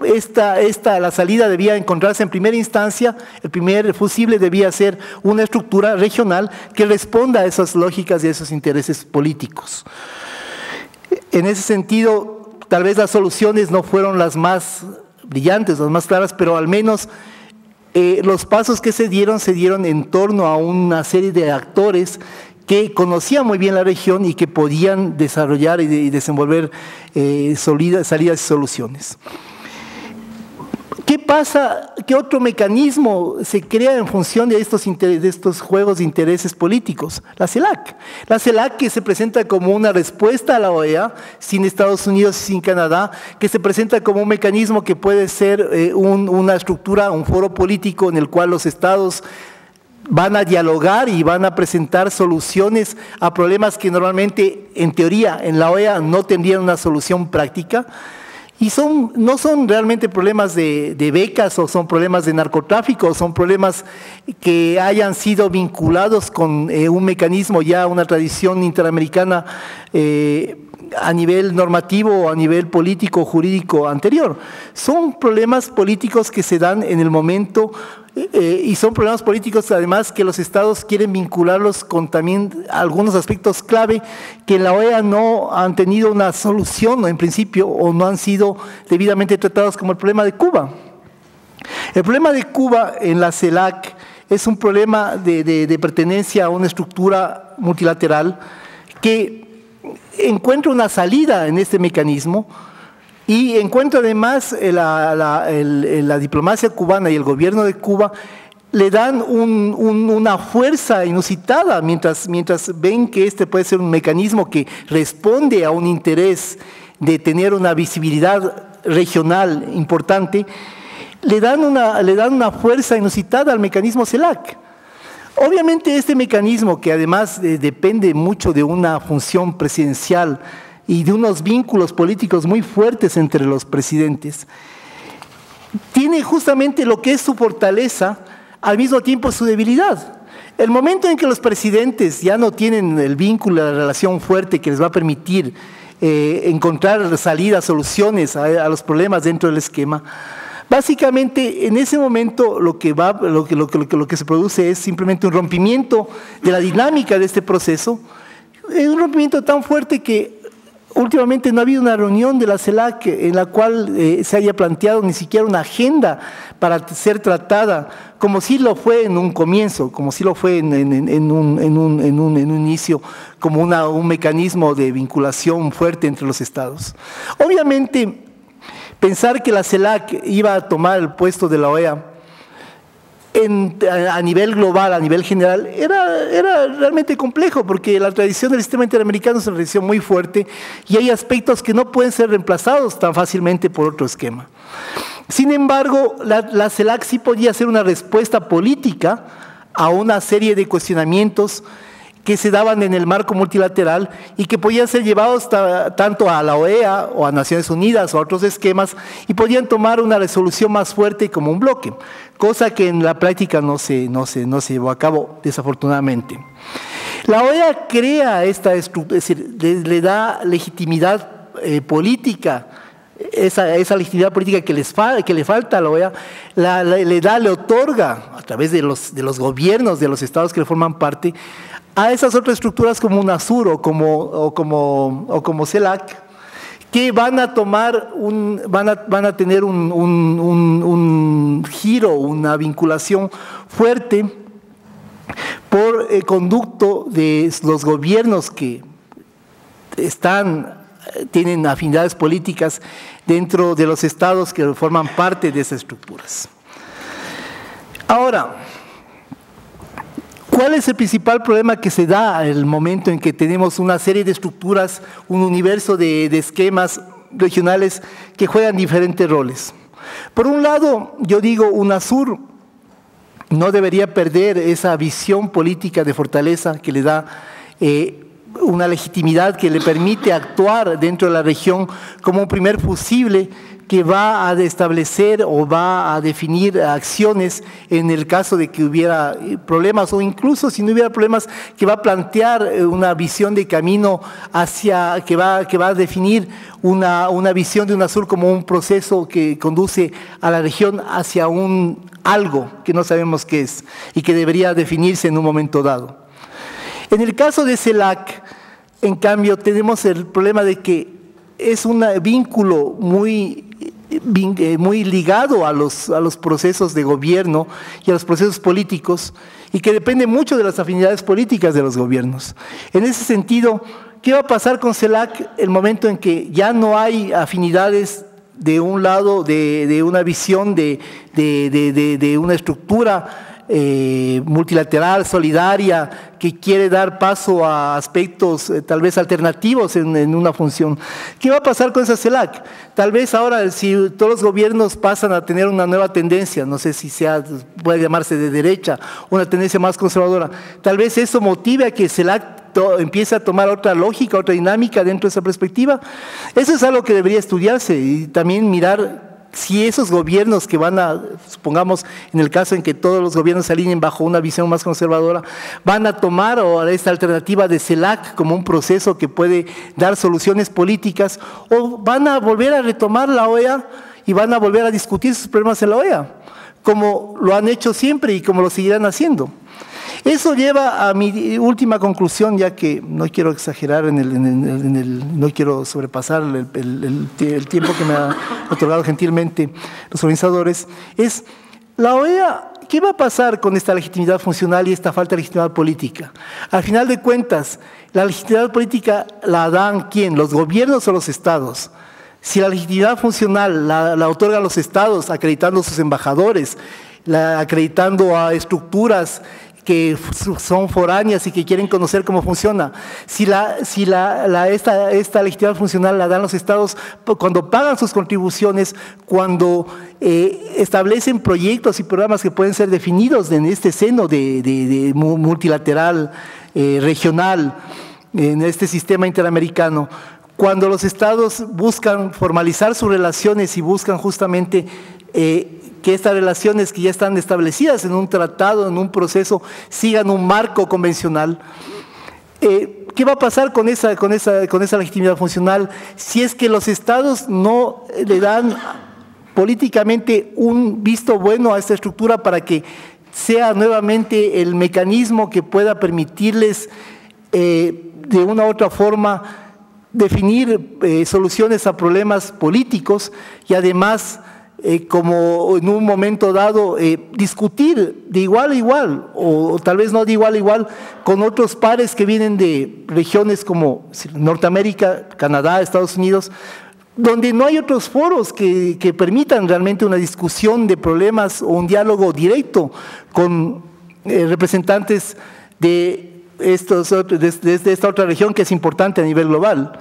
la salida debía encontrarse en primera instancia, el primer fusible debía ser una estructura regional que responda a esas lógicas y a esos intereses políticos. En ese sentido, tal vez las soluciones no fueron las más brillantes, las más claras, pero al menos los pasos que se dieron en torno a una serie de actores que conocían muy bien la región y que podían desarrollar y desenvolver salidas y soluciones. ¿Qué pasa? ¿Qué otro mecanismo se crea en función de estos juegos de intereses políticos? La CELAC. La CELAC, que se presenta como una respuesta a la OEA, sin Estados Unidos y sin Canadá, que se presenta como un mecanismo que puede ser una estructura, un foro político en el cual los estados van a dialogar y van a presentar soluciones a problemas que normalmente, en teoría, en la OEA no tendrían una solución práctica. Y no son realmente problemas de becas o son problemas de narcotráfico, o son problemas que hayan sido vinculados con un mecanismo ya, una tradición interamericana a nivel normativo o a nivel político, jurídico anterior. Son problemas políticos que se dan en el momento y son problemas políticos además que los estados quieren vincularlos con también algunos aspectos clave que en la OEA no han tenido una solución en principio o no han sido debidamente tratados, como el problema de Cuba. El problema de Cuba en la CELAC es un problema de pertenencia a una estructura multilateral que encuentra una salida en este mecanismo y encuentra además la diplomacia cubana y el gobierno de Cuba le dan una fuerza inusitada mientras ven que este puede ser un mecanismo que responde a un interés de tener una visibilidad regional importante, le dan una fuerza inusitada al mecanismo CELAC. Obviamente este mecanismo, que además depende mucho de una función presidencial y de unos vínculos políticos muy fuertes entre los presidentes, tiene justamente lo que es su fortaleza, al mismo tiempo su debilidad. El momento en que los presidentes ya no tienen el vínculo, la relación fuerte que les va a permitir encontrar salidas, soluciones a los problemas dentro del esquema, básicamente en ese momento lo que se produce es simplemente un rompimiento de la dinámica de este proceso, un rompimiento tan fuerte que últimamente no ha habido una reunión de la CELAC en la cual se haya planteado ni siquiera una agenda para ser tratada, como sí lo fue en un comienzo, como sí lo fue en un inicio, como un mecanismo de vinculación fuerte entre los estados. Obviamente, pensar que la CELAC iba a tomar el puesto de la OEA a nivel global, a nivel general, era realmente complejo, porque la tradición del sistema interamericano es una tradición muy fuerte y hay aspectos que no pueden ser reemplazados tan fácilmente por otro esquema. Sin embargo, la CELAC sí podía hacer una respuesta política a una serie de cuestionamientos que se daban en el marco multilateral y que podían ser llevados tanto a la OEA o a Naciones Unidas o a otros esquemas y podían tomar una resolución más fuerte como un bloque, cosa que en la práctica no se llevó a cabo, desafortunadamente. La OEA crea esta estructura, es decir, le da legitimidad política, esa legitimidad política que le falta a la OEA, le otorga a través de los gobiernos de los estados que le forman parte a esas otras estructuras como UNASUR o como CELAC, que van a tener un giro, una vinculación fuerte por el conducto de los gobiernos que tienen afinidades políticas dentro de los estados que forman parte de esas estructuras. Ahora, ¿cuál es el principal problema que se da en el momento en que tenemos una serie de estructuras, un universo de esquemas regionales que juegan diferentes roles? Por un lado, yo digo, UNASUR no debería perder esa visión política de fortaleza que le da una legitimidad que le permite actuar dentro de la región como un primer fusible que va a establecer o va a definir acciones en el caso de que hubiera problemas, o incluso si no hubiera problemas, que va a plantear una visión de camino que va a definir una visión de UNASUR como un proceso que conduce a la región hacia algo que no sabemos qué es y que debería definirse en un momento dado. En el caso de CELAC, en cambio, tenemos el problema de que es un vínculo muy ligado a los procesos de gobierno y a los procesos políticos, y que depende mucho de las afinidades políticas de los gobiernos. En ese sentido, ¿qué va a pasar con CELAC el momento en que ya no hay afinidades de un lado, de una visión de una estructura multilateral, solidaria, que quiere dar paso a aspectos tal vez alternativos en una función? ¿Qué va a pasar con esa CELAC? Tal vez ahora, si todos los gobiernos pasan a tener una nueva tendencia, no sé si puede llamarse de derecha, una tendencia más conservadora, tal vez eso motive a que CELAC empiece a tomar otra lógica, otra dinámica dentro de esa perspectiva. Eso es algo que debería estudiarse y también mirar si esos gobiernos que supongamos en el caso en que todos los gobiernos se alineen bajo una visión más conservadora, van a tomar esta alternativa de CELAC como un proceso que puede dar soluciones políticas, o van a volver a retomar la OEA y van a volver a discutir sus problemas en la OEA, como lo han hecho siempre y como lo seguirán haciendo. Eso lleva a mi última conclusión, ya que no quiero exagerar, no quiero sobrepasar el tiempo que me ha otorgado gentilmente los organizadores, es la OEA. ¿Qué va a pasar con esta legitimidad funcional y esta falta de legitimidad política? Al final de cuentas, la legitimidad política la dan ¿quién? ¿Los gobiernos o los estados? Si la legitimidad funcional la otorgan los estados, acreditando sus embajadores, acreditando a estructuras que son foráneas y que quieren conocer cómo funciona. Si esta legitimidad funcional la dan los estados cuando pagan sus contribuciones, cuando establecen proyectos y programas que pueden ser definidos en este seno de multilateral, regional, en este sistema interamericano, cuando los estados buscan formalizar sus relaciones y buscan justamente que estas relaciones que ya están establecidas en un tratado, en un proceso, sigan un marco convencional. ¿Qué va a pasar con esa legitimidad funcional si es que los estados no le dan políticamente un visto bueno a esta estructura para que sea nuevamente el mecanismo que pueda permitirles de una u otra forma definir soluciones a problemas políticos y además como en un momento dado discutir de igual a igual o tal vez no de igual a igual con otros pares que vienen de regiones como Norteamérica, Canadá, Estados Unidos, donde no hay otros foros que permitan realmente una discusión de problemas o un diálogo directo con representantes de esta otra región que es importante a nivel global.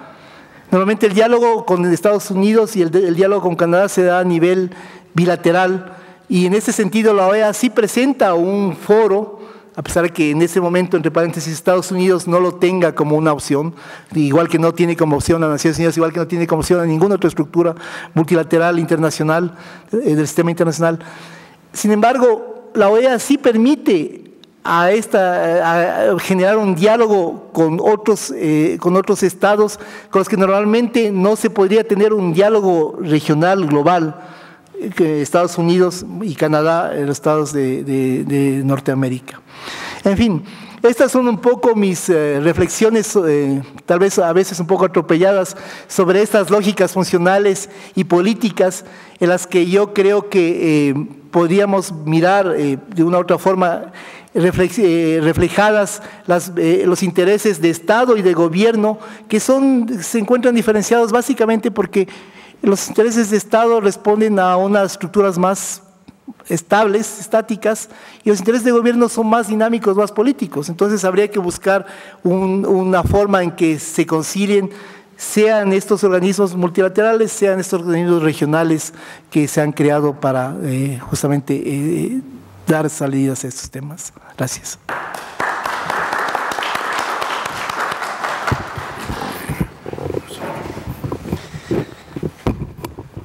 Normalmente el diálogo con Estados Unidos y el diálogo con Canadá se da a nivel bilateral y en ese sentido la OEA sí presenta un foro, a pesar de que en ese momento, entre paréntesis, Estados Unidos no lo tenga como una opción, igual que no tiene como opción a Naciones Unidas, igual que no tiene como opción a ninguna otra estructura multilateral internacional del sistema internacional. Sin embargo, la OEA sí permite a generar un diálogo con otros estados con los que normalmente no se podría tener un diálogo regional, global, que Estados Unidos y Canadá, los estados de Norteamérica. En fin, estas son un poco mis reflexiones, tal vez a veces un poco atropelladas, sobre estas lógicas funcionales y políticas en las que yo creo que podríamos mirar de una u otra forma reflejadas los intereses de Estado y de gobierno que se encuentran diferenciados básicamente porque los intereses de Estado responden a unas estructuras más estables, estáticas, y los intereses de gobierno son más dinámicos, más políticos. Entonces habría que buscar una forma en que se concilien, sean estos organismos multilaterales, sean estos organismos regionales que se han creado para justamente dar salidas a estos temas. Gracias.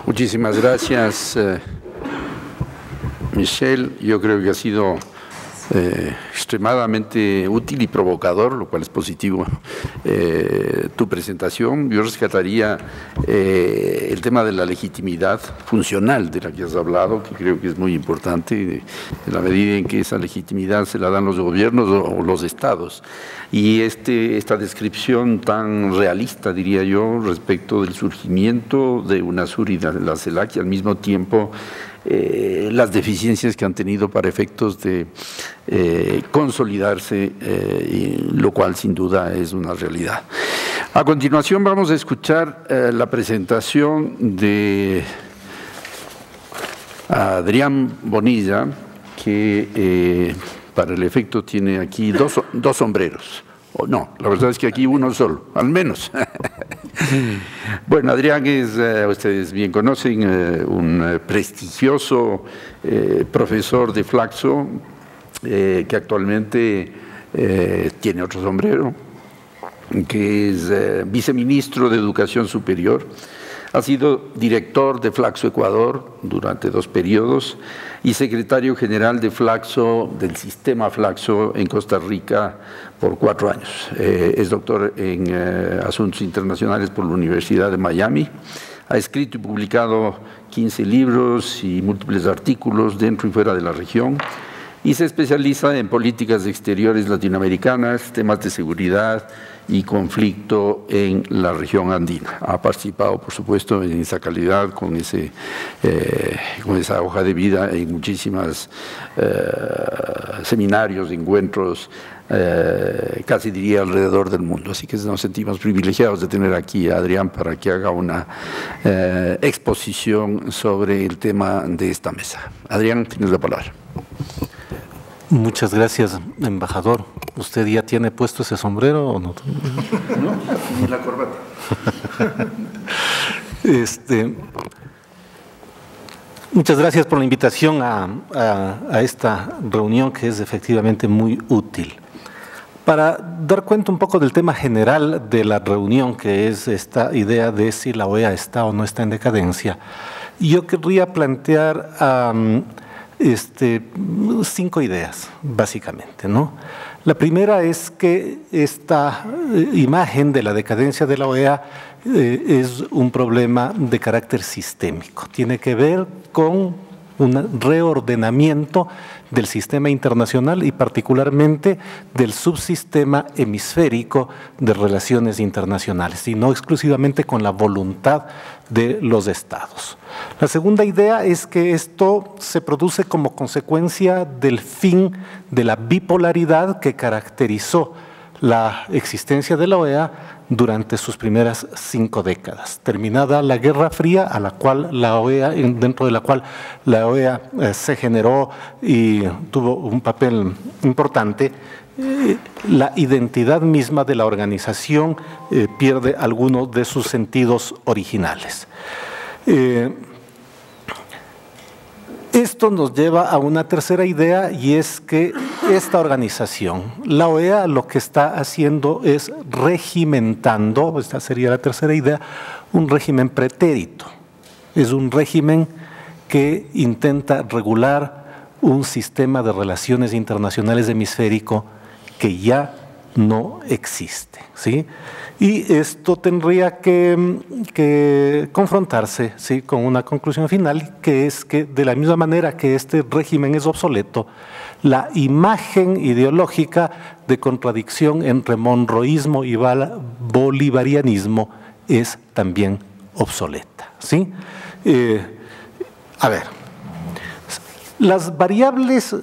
Muchísimas gracias, Michelle. Yo creo que ha sido extremadamente útil y provocador, lo cual es positivo, tu presentación. Yo rescataría el tema de la legitimidad funcional de la que has hablado, que creo que es muy importante, en la medida en que esa legitimidad se la dan los gobiernos o los estados. Y esta descripción tan realista, diría yo, respecto del surgimiento de UNASUR y de la CELAC, y al mismo tiempo las deficiencias que han tenido para efectos de consolidarse, lo cual sin duda es una realidad. A continuación vamos a escuchar la presentación de Adrián Bonilla, que para el efecto tiene aquí dos sombreros. No, la verdad es que aquí uno solo, al menos. Bueno, Adrián es, ustedes bien conocen, un prestigioso profesor de Flaxo, que actualmente tiene otro sombrero, que es viceministro de Educación Superior. Ha sido director de Flaxo Ecuador durante 2 periodos y secretario general de Flaxo, del sistema Flaxo en Costa Rica por 4 años. Es doctor en Asuntos Internacionales por la Universidad de Miami. Ha escrito y publicado 15 libros y múltiples artículos dentro y fuera de la región y se especializa en políticas exteriores latinoamericanas, temas de seguridad y conflicto en la región andina. Ha participado, por supuesto, en esa calidad, con esa hoja de vida en muchísimos seminarios, encuentros, casi diría alrededor del mundo. Así que nos sentimos privilegiados de tener aquí a Adrián para que haga una exposición sobre el tema de esta mesa. Adrián, tienes la palabra. Muchas gracias, embajador. ¿Usted ya tiene puesto ese sombrero o no? No, ni la corbata. Muchas gracias por la invitación a esta reunión, que es efectivamente muy útil. Para dar cuenta un poco del tema general de la reunión, que es esta idea de si la OEA está o no está en decadencia, yo querría plantear 5 ideas, básicamente, ¿no? La primera es que esta imagen de la decadencia de la OEA es un problema de carácter sistémico. Tiene que ver con un reordenamiento del sistema internacional y particularmente del subsistema hemisférico de relaciones internacionales, y no exclusivamente con la voluntad de los estados. La segunda idea es que esto se produce como consecuencia del fin de la bipolaridad que caracterizó la existencia de la OEA durante sus primeras 5 décadas. Terminada la Guerra Fría, a la cual la OEA, dentro de la cual la OEA se generó y tuvo un papel importante, la identidad misma de la organización pierde algunos de sus sentidos originales. Esto nos lleva a una tercera idea, y es que esta organización, la OEA, lo que está haciendo es regimentando, esta sería la tercera idea, un régimen pretérito. Es un régimen que intenta regular un sistema de relaciones internacionales hemisférico que ya no existe, ¿sí? Y esto tendría que confrontarse, ¿sí?, con una conclusión final, que es que de la misma manera que este régimen es obsoleto, la imagen ideológica de contradicción entre monroísmo y bolivarianismo es también obsoleta, ¿sí? A ver, las variables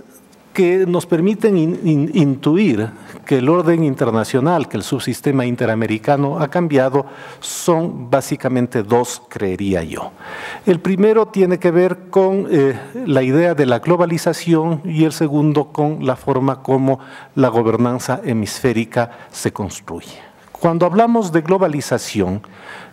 que nos permiten intuir que el orden internacional, que el subsistema interamericano ha cambiado, son básicamente 2, creería yo. El primero tiene que ver con la idea de la globalización, y el segundo con la forma como la gobernanza hemisférica se construye. Cuando hablamos de globalización,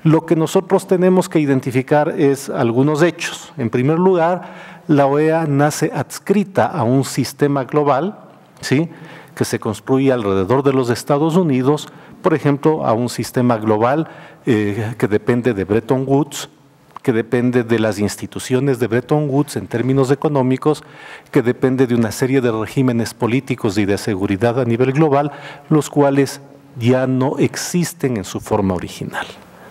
lo que nosotros tenemos que identificar es algunos hechos. En primer lugar, la OEA nace adscrita a un sistema global, ¿sí?, que se construye alrededor de los Estados Unidos, por ejemplo, a un sistema global que depende de Bretton Woods, que depende de las instituciones de Bretton Woods en términos económicos, que depende de una serie de regímenes políticos y de seguridad a nivel global, los cuales ya no existen en su forma original,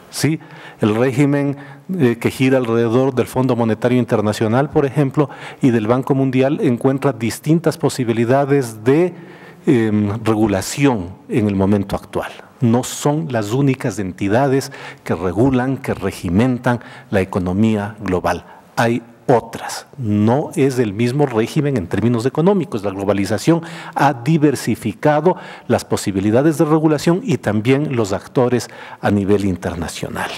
¿sí? El régimen que gira alrededor del Fondo Monetario Internacional, por ejemplo, y del Banco Mundial, encuentra distintas posibilidades de regulación en el momento actual. No son las únicas entidades que regulan, que regimentan la economía global. Hay otras. No es el mismo régimen en términos económicos. La globalización ha diversificado las posibilidades de regulación y también los actores a nivel internacional.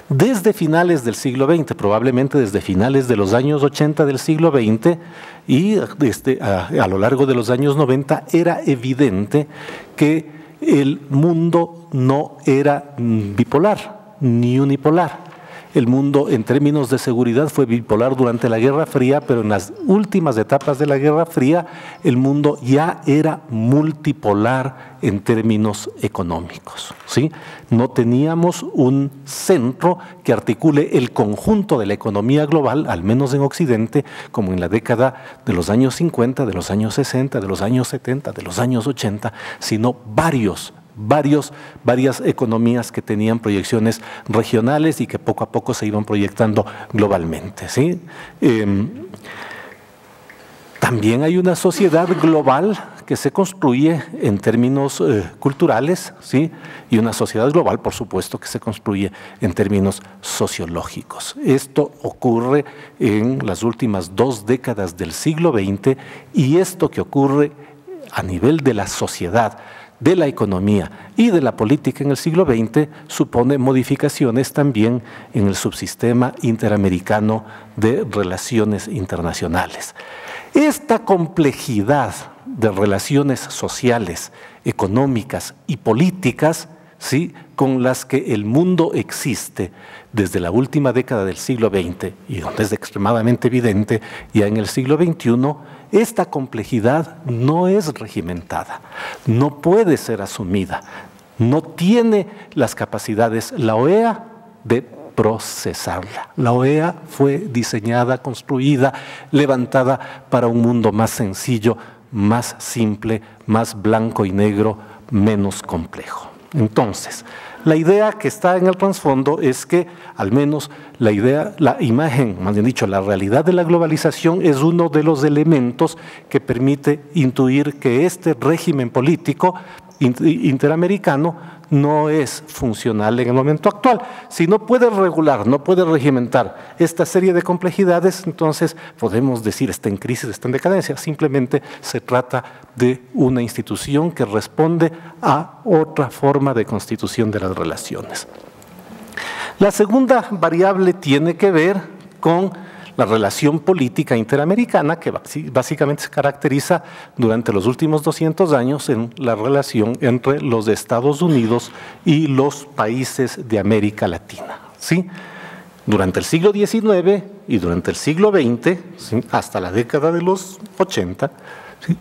Desde finales del siglo XX, probablemente desde finales de los años 80 del siglo XX y a lo largo de los años 90, era evidente que el mundo no era bipolar ni unipolar. El mundo en términos de seguridad fue bipolar durante la Guerra Fría, pero en las últimas etapas de la Guerra Fría el mundo ya era multipolar en términos económicos, ¿sí? No teníamos un centro que articule el conjunto de la economía global, al menos en Occidente, como en la década de los años 50, de los años 60, de los años 70, de los años 80, sino varias economías que tenían proyecciones regionales y que poco a poco se iban proyectando globalmente, ¿sí? También hay una sociedad global que se construye en términos culturales, ¿sí? Y una sociedad global, por supuesto, que se construye en términos sociológicos. Esto ocurre en las últimas 2 décadas del siglo XX, y esto que ocurre a nivel de la sociedad, de la economía y de la política en el siglo XX supone modificaciones también en el subsistema interamericano de relaciones internacionales. Esta complejidad de relaciones sociales, económicas y políticas, ¿sí?, con las que el mundo existe desde la última década del siglo XX y donde es extremadamente evidente ya en el siglo XXI, esta complejidad no es regimentada, no puede ser asumida, no tiene las capacidades la OEA de procesarla. La OEA fue diseñada, construida, levantada para un mundo más sencillo, más simple, más blanco y negro, menos complejo. Entonces, la idea que está en el trasfondo es que, al menos la idea, la imagen, más bien dicho, la realidad de la globalización es uno de los elementos que permite intuir que este régimen político interamericano no es funcional en el momento actual. Si no puede regular, no puede regimentar esta serie de complejidades, entonces podemos decir está en crisis, está en decadencia. Simplemente se trata de una institución que responde a otra forma de constitución de las relaciones. La segunda variable tiene que ver con la relación política interamericana, que básicamente se caracteriza durante los últimos 200 años en la relación entre los Estados Unidos y los países de América Latina, ¿sí? Durante el siglo XIX y durante el siglo XX, ¿sí?, hasta la década de los 80, ¿sí?,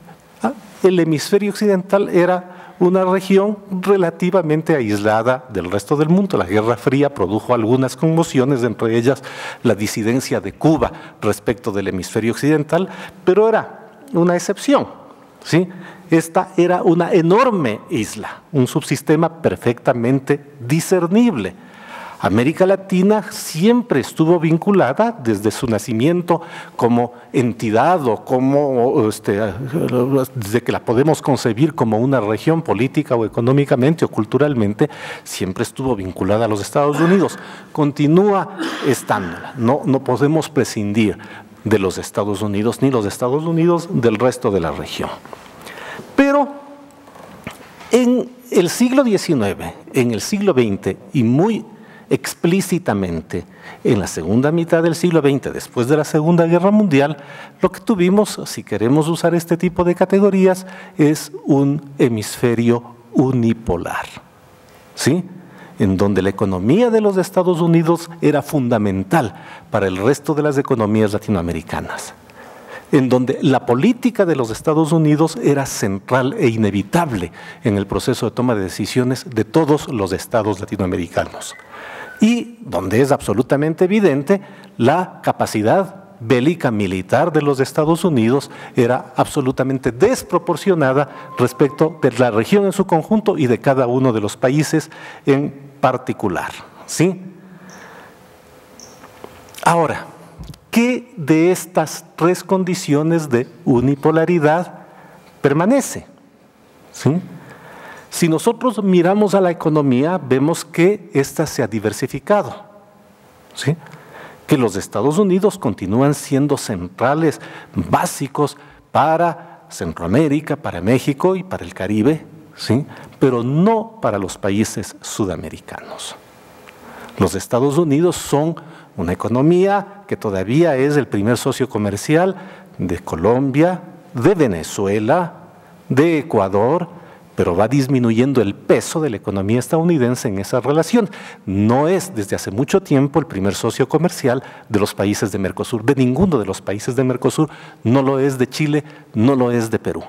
el hemisferio occidental era una región relativamente aislada del resto del mundo. La Guerra Fría produjo algunas conmociones, entre ellas la disidencia de Cuba respecto del hemisferio occidental, pero era una excepción, ¿sí? Esta era una enorme isla, un subsistema perfectamente discernible. América Latina siempre estuvo vinculada desde su nacimiento como entidad o como, desde que la podemos concebir como una región política o económicamente o culturalmente, siempre estuvo vinculada a los Estados Unidos. Continúa estándola, no podemos prescindir de los Estados Unidos ni los Estados Unidos del resto de la región. Pero en el siglo XIX, en el siglo XX y muy explícitamente en la segunda mitad del siglo XX, después de la Segunda Guerra Mundial, lo que tuvimos, si queremos usar este tipo de categorías, es un hemisferio unipolar, ¿sí?, en donde la economía de los Estados Unidos era fundamental para el resto de las economías latinoamericanas, en donde la política de los Estados Unidos era central e inevitable en el proceso de toma de decisiones de todos los estados latinoamericanos, y donde es absolutamente evidente la capacidad bélica militar de los Estados Unidos era absolutamente desproporcionada respecto de la región en su conjunto y de cada uno de los países en particular, ¿sí? Ahora, ¿qué de estas tres condiciones de unipolaridad permanece? ¿Sí? Si nosotros miramos a la economía, vemos que ésta se ha diversificado, ¿sí?, que los Estados Unidos continúan siendo centrales, básicos para Centroamérica, para México y para el Caribe, ¿sí?, pero no para los países sudamericanos. Los Estados Unidos son una economía que todavía es el primer socio comercial de Colombia, de Venezuela, de Ecuador, pero va disminuyendo el peso de la economía estadounidense en esa relación. No es desde hace mucho tiempo el primer socio comercial de los países de Mercosur, de ninguno de los países de Mercosur, no lo es de Chile, no lo es de Perú,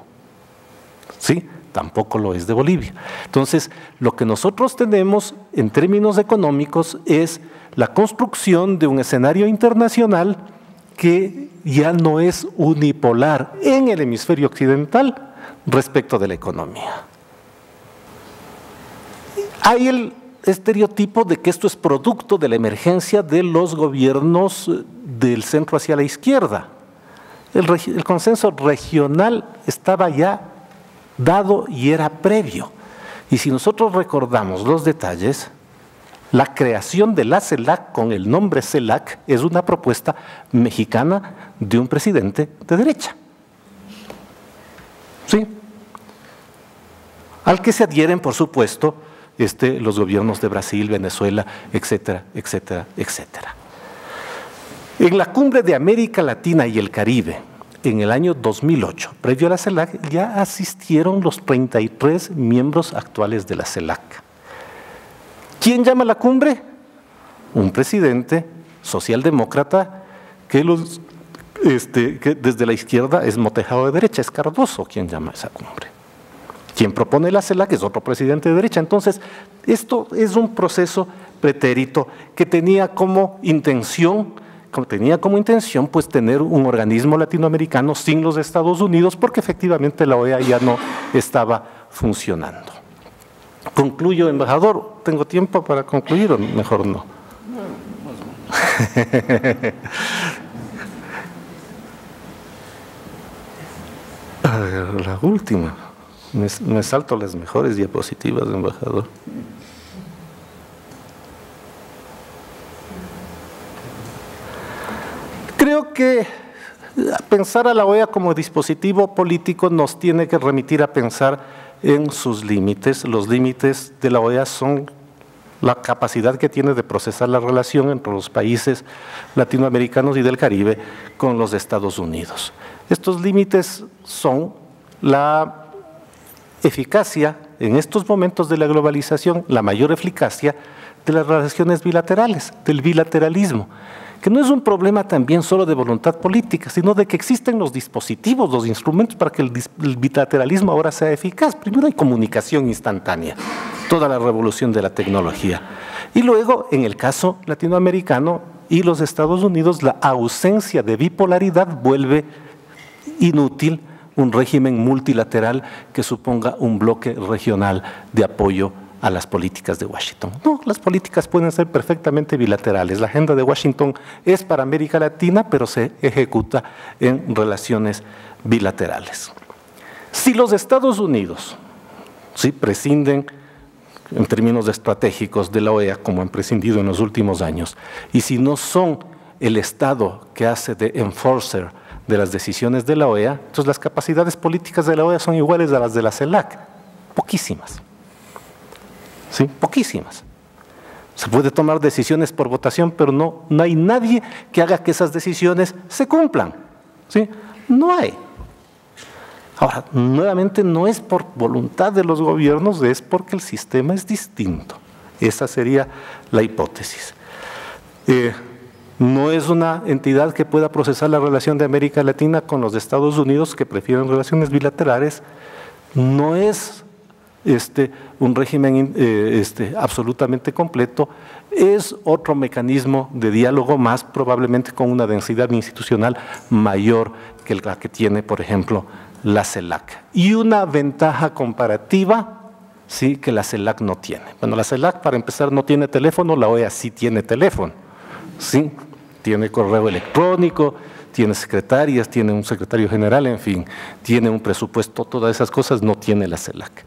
¿sí?, tampoco lo es de Bolivia. Entonces, lo que nosotros tenemos en términos económicos es la construcción de un escenario internacional que ya no es unipolar en el hemisferio occidental respecto de la economía. Hay el estereotipo de que esto es producto de la emergencia de los gobiernos del centro hacia la izquierda. El consenso regional estaba ya dado y era previo. Y si nosotros recordamos los detalles, la creación de la CELAC con el nombre CELAC es una propuesta mexicana de un presidente de derecha, ¿sí?, al que se adhieren, por supuesto, los gobiernos de Brasil, Venezuela, etcétera, etcétera, etcétera. En la cumbre de América Latina y el Caribe, en el año 2008, previo a la CELAC, ya asistieron los 33 miembros actuales de la CELAC. ¿Quién llama a la cumbre? Un presidente socialdemócrata que desde la izquierda es motejado de derecha, es Cardoso quien llama a esa cumbre. Quien propone la CELAC es otro presidente de derecha. Entonces, esto es un proceso pretérito que tenía como intención pues tener un organismo latinoamericano sin los Estados Unidos, porque efectivamente la OEA ya no estaba funcionando. Concluyo, embajador. ¿Tengo tiempo para concluir o mejor no? La última. Me salto las mejores diapositivas, embajador. Creo que pensar a la OEA como dispositivo político nos tiene que remitir a pensar en sus límites. Los límites de la OEA son la capacidad que tiene de procesar la relación entre los países latinoamericanos y del Caribe con los Estados Unidos. Estos límites son la eficacia, en estos momentos de la globalización, la mayor eficacia de las relaciones bilaterales, del bilateralismo, que no es un problema también solo de voluntad política, sino de que existen los dispositivos, los instrumentos para que el bilateralismo ahora sea eficaz. Primero hay comunicación instantánea, toda la revolución de la tecnología. Y luego, en el caso latinoamericano y los Estados Unidos, la ausencia de bipolaridad vuelve inútil un régimen multilateral que suponga un bloque regional de apoyo a las políticas de Washington. No, las políticas pueden ser perfectamente bilaterales. La agenda de Washington es para América Latina, pero se ejecuta en relaciones bilaterales. Si los Estados Unidos prescinden en términos estratégicos de la OEA, como han prescindido en los últimos años, y si no son el Estado que hace de enforcer de las decisiones de la OEA, entonces las capacidades políticas de la OEA son iguales a las de la CELAC, poquísimas. ¿Sí? Poquísimas. Se puede tomar decisiones por votación, pero no hay nadie que haga que esas decisiones se cumplan. ¿Sí? No hay. Ahora, nuevamente no es por voluntad de los gobiernos, es porque el sistema es distinto. Esa sería la hipótesis. No es una entidad que pueda procesar la relación de América Latina con los Estados Unidos, que prefieren relaciones bilaterales. No es un régimen absolutamente completo, es otro mecanismo de diálogo más, probablemente con una densidad institucional mayor que la que tiene, por ejemplo, la CELAC. Y una ventaja comparativa, sí, que la CELAC no tiene. Bueno, la CELAC, para empezar, no tiene teléfono, la OEA sí tiene teléfono, sí, tiene correo electrónico, tiene secretarias, tiene un secretario general, en fin, tiene un presupuesto, todas esas cosas no tiene la CELAC.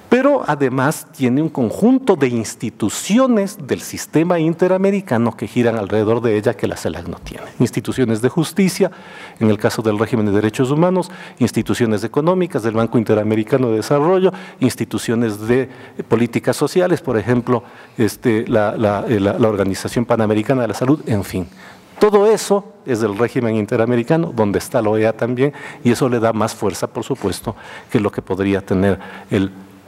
Pero además tiene un conjunto de instituciones del sistema interamericano que giran alrededor de ella que la CELAC no tiene. Instituciones de justicia, en el caso del régimen de derechos humanos, instituciones económicas del Banco Interamericano de Desarrollo, instituciones de políticas sociales, por ejemplo, la Organización Panamericana de la Salud, en fin. Todo eso es del régimen interamericano, donde está la OEA también, y eso le da más fuerza, por supuesto, que lo que podría tener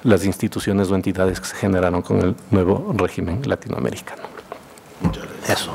las instituciones o entidades que se generaron con el nuevo régimen latinoamericano. Muchas gracias. Eso.